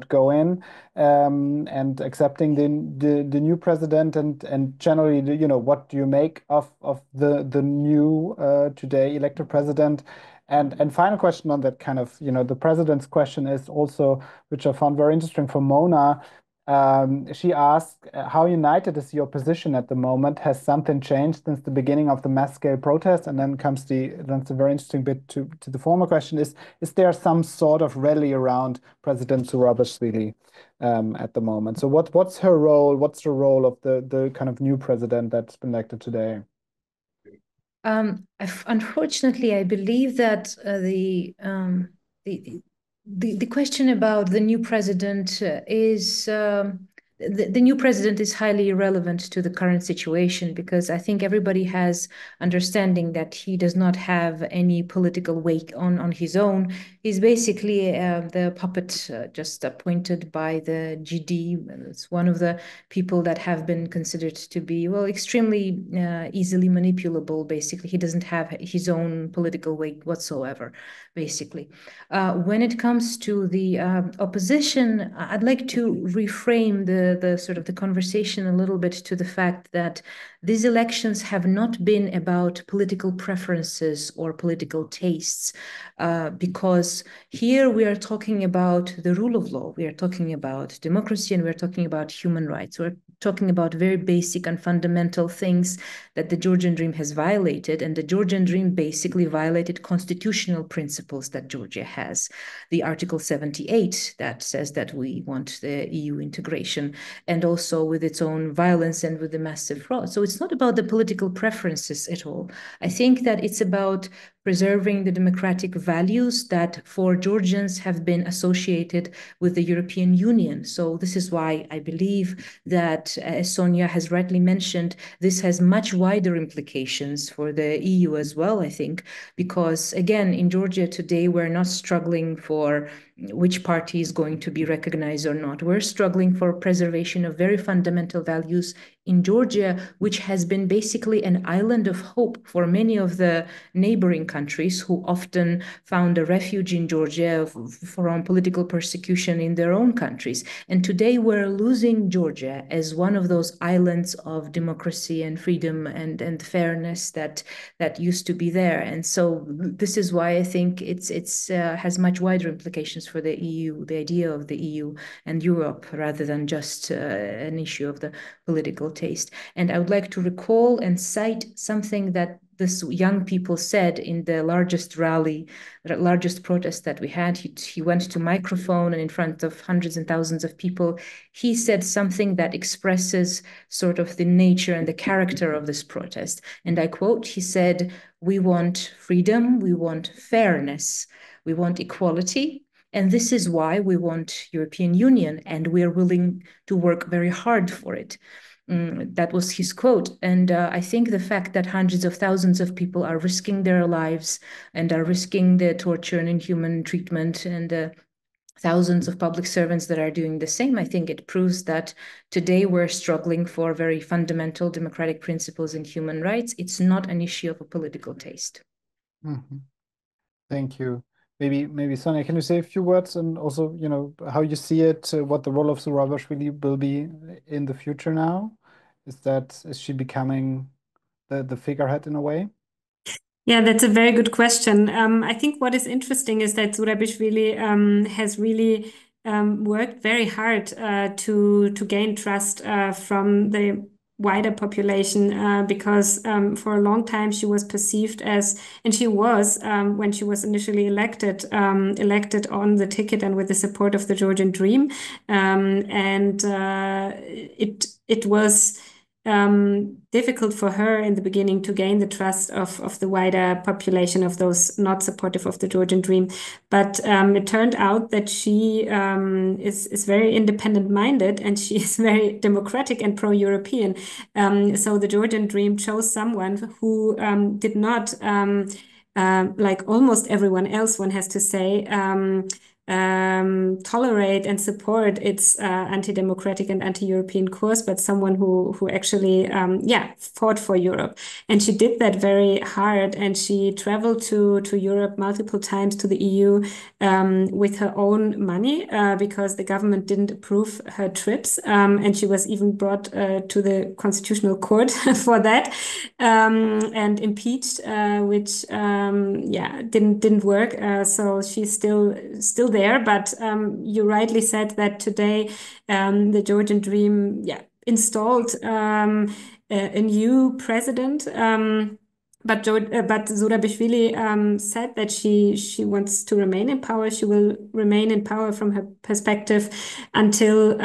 going and accepting the new president, and generally, what do you make of the new today elected president? And final question on that kind of, the president's question is also, which I found very interesting from Mona. She asked, how united is your position at the moment? Has something changed since the beginning of the mass scale protest? And then comes that's a very interesting bit to the former question is there some sort of rally around President Zurabashvili at the moment? So what's her role? What's the role of the kind of new president that's been elected today? Unfortunately, I believe that the question about the new president is the new president is highly irrelevant to the current situation, because I think everybody has understanding that he does not have any political weight on his own. He's basically the puppet just appointed by the GD. It's one of the people that have been considered to be, extremely easily manipulable. Basically, he doesn't have his own political weight whatsoever, basically. When it comes to the opposition, I'd like to reframe the sort of the conversation a little bit to the fact that these elections have not been about political preferences or political tastes, because here we are talking about the rule of law, we are talking about democracy, and we're talking about human rights. We're talking about very basic and fundamental things that the Georgian Dream has violated, and the Georgian Dream basically violated constitutional principles that Georgia has. The Article 78 that says that we want the EU integration, and also with its own violence and with the massive fraud. So it's not about the political preferences at all. I think that it's about preserving the democratic values that for Georgians have been associated with the European Union. So this is why I believe that, as Sonja has rightly mentioned, this has much wider implications for the EU as well, I think, because again, in Georgia today, we're not struggling for which party is going to be recognized or not. We're struggling for preservation of very fundamental values in Georgia, which has been basically an island of hope for many of the neighboring countries who often found a refuge in Georgia from political persecution in their own countries. And today we're losing Georgia as one of those islands of democracy and freedom and fairness that used to be there. And so this is why I think it's has much wider implications for the EU, the idea of the EU and Europe, rather than just an issue of the political taste. And I would like to recall and cite something that this young people said in the largest rally, the largest protest that we had. He went to microphone, and in front of hundreds and thousands of people, he said something that expresses sort of the nature and the character of this protest. And I quote, he said, "We want freedom, we want fairness, we want equality, and this is why we want European Union, and we are willing to work very hard for it." That was his quote. And I think the fact that hundreds of thousands of people are risking their lives and are risking the torture and inhuman treatment, and thousands of public servants that are doing the same, I think it proves that today we're struggling for very fundamental democratic principles and human rights. It's not an issue of a political taste. Mm-hmm. Thank you. Maybe Sonja, can you say a few words, and also, how you see it, what the role of Zurabishvili will be in the future now? Is she becoming the figurehead in a way? Yeah, that's a very good question. I think what is interesting is that Zurabishvili has really worked very hard to gain trust from the wider population, because for a long time she was perceived as, and she was, when she was initially elected on the ticket and with the support of the Georgian Dream, and it was difficult for her in the beginning to gain the trust of the wider population, of those not supportive of the Georgian Dream. But it turned out that she is very independent-minded, and she is very democratic and pro-European. So the Georgian Dream chose someone who did not, like almost everyone else, one has to say, tolerate and support its anti-democratic and anti-European course, but someone who actually fought for Europe. And she did that very hard, and she traveled to Europe multiple times, to the EU, with her own money, because the government didn't approve her trips, and she was even brought to the Constitutional Court for that, and impeached, which didn't work. So she's still there, but you rightly said that today the Georgian Dream installed a new president, but Zurabishvili said that she wants to remain in power. She will remain in power from her perspective until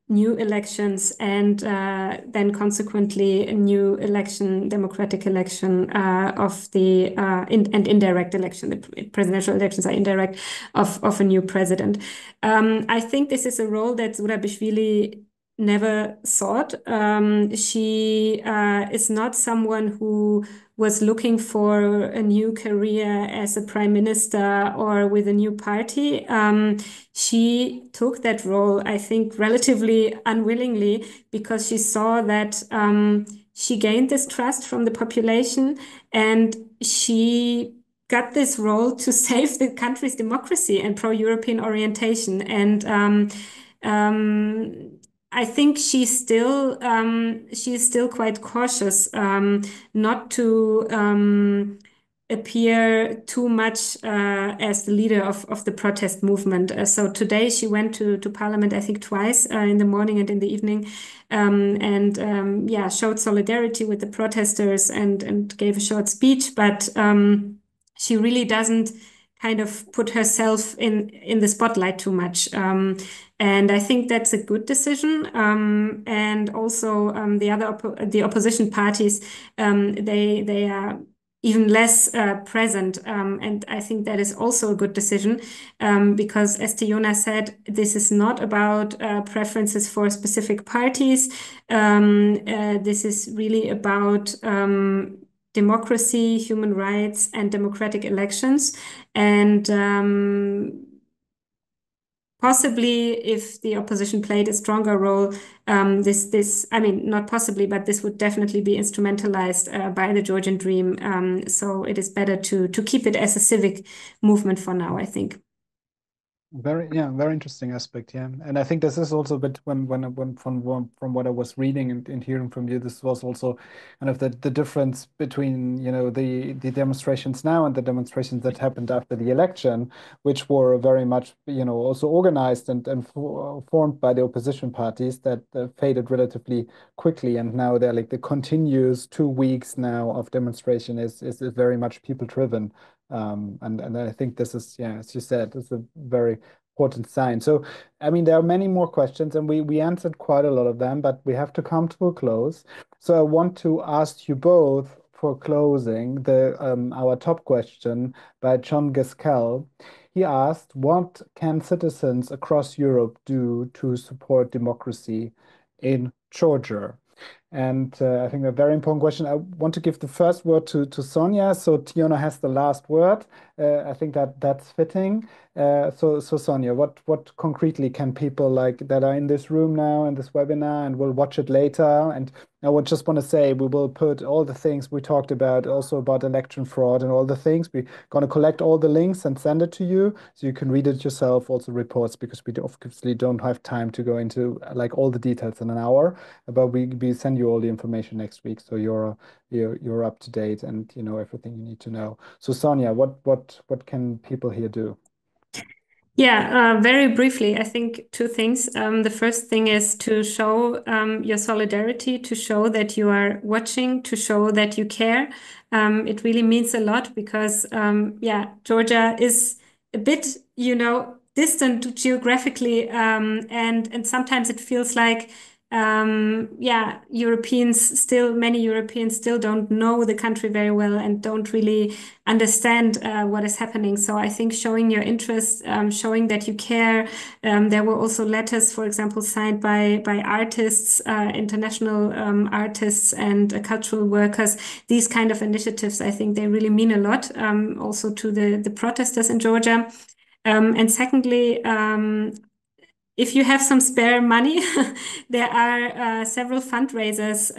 new elections, and then consequently a new election, democratic election of the and indirect election. The presidential elections are indirect, of a new president. I think this is a role that Zurabishvili never sought. She is not someone who was looking for a new career as a prime minister or with a new party. She took that role, I think, relatively unwillingly, because she saw that she gained this trust from the population, and she got this role to save the country's democracy and pro-European orientation. And I think she's still quite cautious, not to appear too much as the leader of the protest movement. So today she went to Parliament, I think twice, in the morning and in the evening, and showed solidarity with the protesters and gave a short speech, but she really doesn't kind of put herself in the spotlight too much. And I think that's a good decision. And also the opposition parties, they are even less present. And I think that is also a good decision because, as Teona said, this is not about preferences for specific parties. This is really about democracy, human rights, and democratic elections. And possibly, if the opposition played a stronger role, I mean, not possibly, but this would definitely be instrumentalized by the Georgian Dream. So it is better to keep it as a civic movement for now, I think. Very interesting aspect, yeah. And I think this is also a bit when from what I was reading and hearing from you, this was also kind of the difference between, you know, the demonstrations now and the demonstrations that happened after the election, which were very much, you know, also organized and formed by the opposition parties that faded relatively quickly, and now they're like the continuous 2 weeks now of demonstration is very much people driven. And I think this is, yeah, as you said, it's a very important sign. So, I mean, there are many more questions, and we answered quite a lot of them, but we have to come to a close. So I want to ask you both for closing our top question by John Gaskell. He asked, what can citizens across Europe do to support democracy in Georgia? And I think a very important question. I want to give the first word to Sonja. So Teona has the last word. I think that's fitting. So Sonja, what concretely can people like that are in this room now in this webinar and will watch it later? And I would just want to say we will put all the things we talked about, also about election fraud and all the things. We're going to collect all the links and send it to you so you can read it yourself, also reports, because we obviously don't have time to go into like all the details in an hour. But we send you all the information next week, so you're up to date and you know everything you need to know. So Sonja, what can people here do? Yeah, very briefly, I think two things. The first thing is to show your solidarity, to show that you are watching, to show that you care. It really means a lot because, Georgia is a bit, you know, distant geographically, and sometimes it feels like many Europeans still don't know the country very well and don't really understand what is happening. So I think showing your interest, showing that you care. There were also letters, for example, signed by artists, international artists and cultural workers. These kind of initiatives, I think they really mean a lot, also to the protesters in Georgia. And secondly, if you have some spare money, there are several fundraisers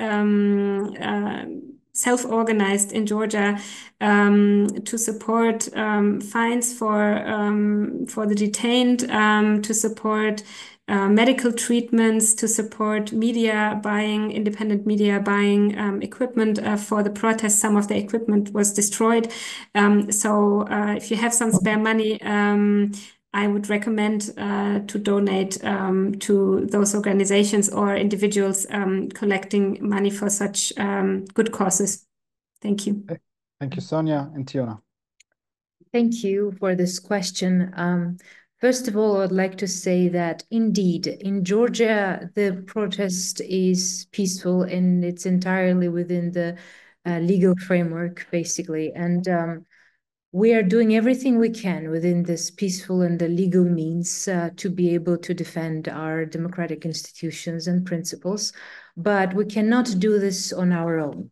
self-organized in Georgia to support fines for the detained, to support medical treatments, to support media buying, independent media buying equipment for the protests. Some of the equipment was destroyed. So if you have some spare money, I would recommend to donate to those organizations or individuals collecting money for such good causes. Thank you. Thank you, Sonja and Teona. Thank you for this question. First of all, I'd like to say that indeed, in Georgia, the protest is peaceful and it's entirely within the legal framework, basically. And we are doing everything we can within this peaceful and the legal means to be able to defend our democratic institutions and principles. But we cannot do this on our own.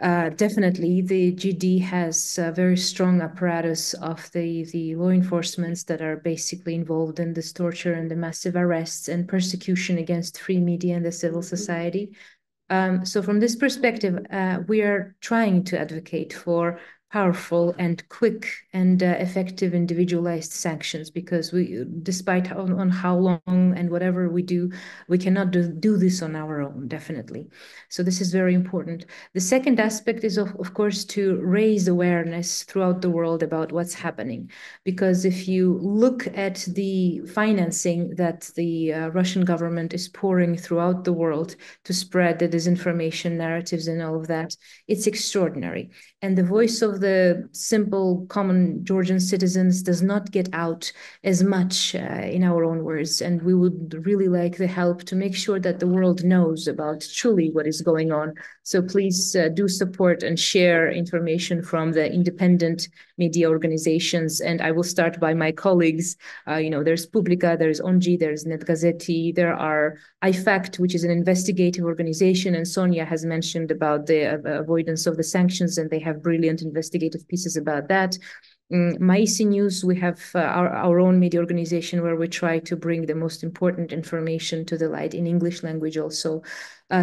Definitely, the GD has a very strong apparatus of the law enforcements that are basically involved in this torture and the massive arrests and persecution against free media and the civil society. So from this perspective, we are trying to advocate for powerful and quick and effective individualized sanctions, because despite on how long and whatever we do, we cannot do this on our own, definitely. So this is very important. The second aspect is, of course, to raise awareness throughout the world about what's happening. Because if you look at the financing that the Russian government is pouring throughout the world to spread the disinformation narratives and all of that, it's extraordinary. And the voice of the simple, common Georgian citizens does not get out as much, in our own words. And we would really like the help to make sure that the world knows about truly what is going on. So please do support and share information from the independent media organizations. And I will start by my colleagues. There's Publica, there's Onji, there's NetGazeti, there are IFACT, which is an investigative organization, and Sonja has mentioned about the avoidance of the sanctions, and they have brilliant investigative pieces about that. Maisi.News, we have our own media organization where we try to bring the most important information to the light in English language also.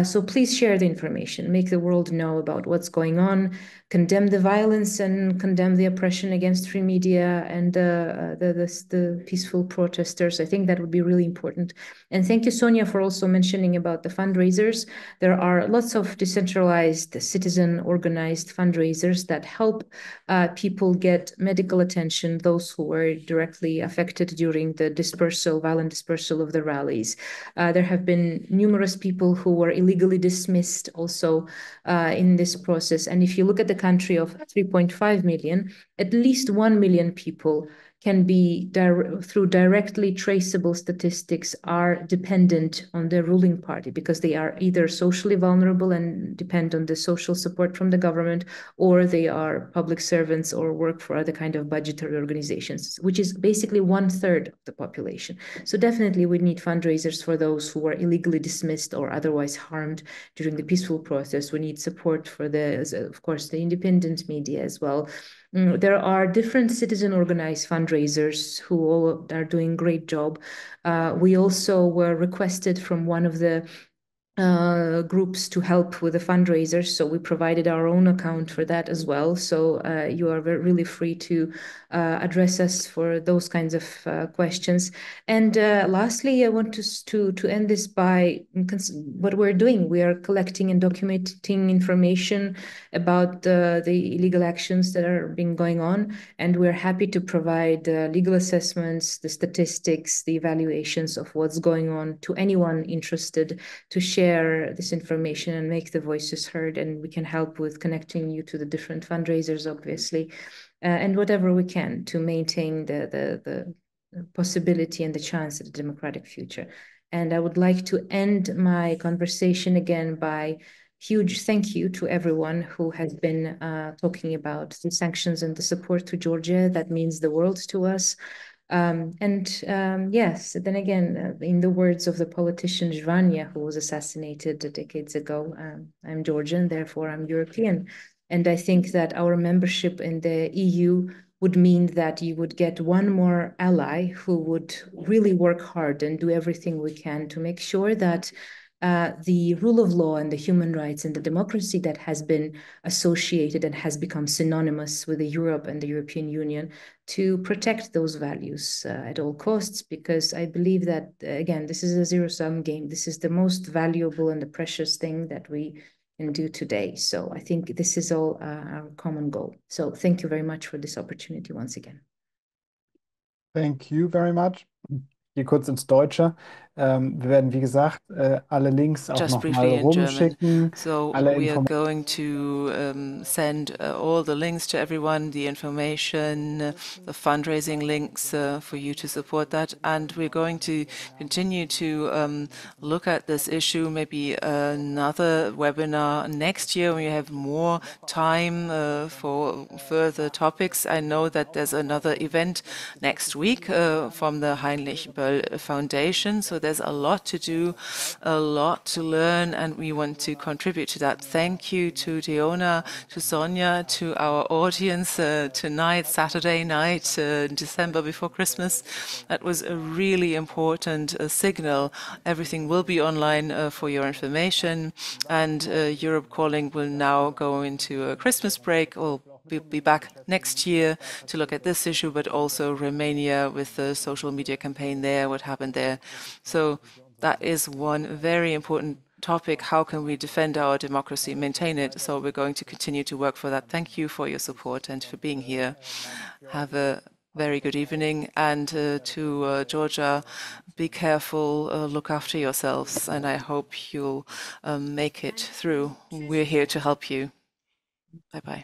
So please share the information, make the world know about what's going on, condemn the violence and condemn the oppression against free media and the peaceful protesters. I think that would be really important. And thank you, Sonja, for also mentioning about the fundraisers. There are lots of decentralized, citizen organized fundraisers that help people get medical attention, those who were directly affected during the violent dispersal of the rallies. There have been numerous people who were illegally dismissed also in this process. And if you look at the country of 3.5 million, at least 1 million people can be, through directly traceable statistics, are dependent on the ruling party because they are either socially vulnerable and depend on the social support from the government, or they are public servants or work for other kind of budgetary organizations, which is basically 1/3 of the population. So definitely we need fundraisers for those who were illegally dismissed or otherwise harmed during the peaceful process. We need support for of course, the independent media as well. There are different citizen organized fundraisers who all are doing a great job. We also were requested from one of the groups to help with the fundraisers, so we provided our own account for that as well. So you are really free to address us for those kinds of questions. And lastly, I want to end this by what we're doing. We are collecting and documenting information about the illegal actions that are being going on, and we're happy to provide legal assessments, the statistics, the evaluations of what's going on to anyone interested to share this information and make the voices heard. And we can help with connecting you to the different fundraisers, obviously, and whatever we can to maintain the possibility and the chance at a democratic future. And I would like to end my conversation again by huge thank you to everyone who has been talking about the sanctions and the support to Georgia. That means the world to us. Yes, then again, in the words of the politician Zvania, who was assassinated decades ago, I'm Georgian, therefore I'm European. And I think that our membership in the EU would mean that you would get one more ally who would really work hard and do everything we can to make sure that the rule of law and the human rights and the democracy that has been associated and has become synonymous with the Europe and the European Union, to protect those values at all costs, because I believe that, again, this is a zero-sum game. This is the most valuable and the precious thing that we can do today. So I think this is all our common goal. So thank you very much for this opportunity once again. Thank you very much. Hier kurz ins Deutsche. Wir werden, wie gesagt, alle Links auch nochmal rumschicken. So we are going to send all the links to everyone, the information, the fundraising links for you to support that. And we're going to continue to look at this issue, maybe another webinar next year when you have more time for further topics. I know that there's another event next week from the Heinrich Böll Foundation. So there's a lot to do, a lot to learn, and we want to contribute to that. Thank you to Teona, to Sonja, to our audience tonight, Saturday night, December before Christmas. That was a really important signal. Everything will be online for your information, and Europe Calling will now go into a Christmas break. We'll be back next year to look at this issue, but also Romania with the social media campaign there, what happened there. So that is one very important topic. How can we defend our democracy, maintain it? So we're going to continue to work for that. Thank you for your support and for being here. Have a very good evening. And to Georgia, be careful, look after yourselves, and I hope you'll make it through. We're here to help you. Bye-bye.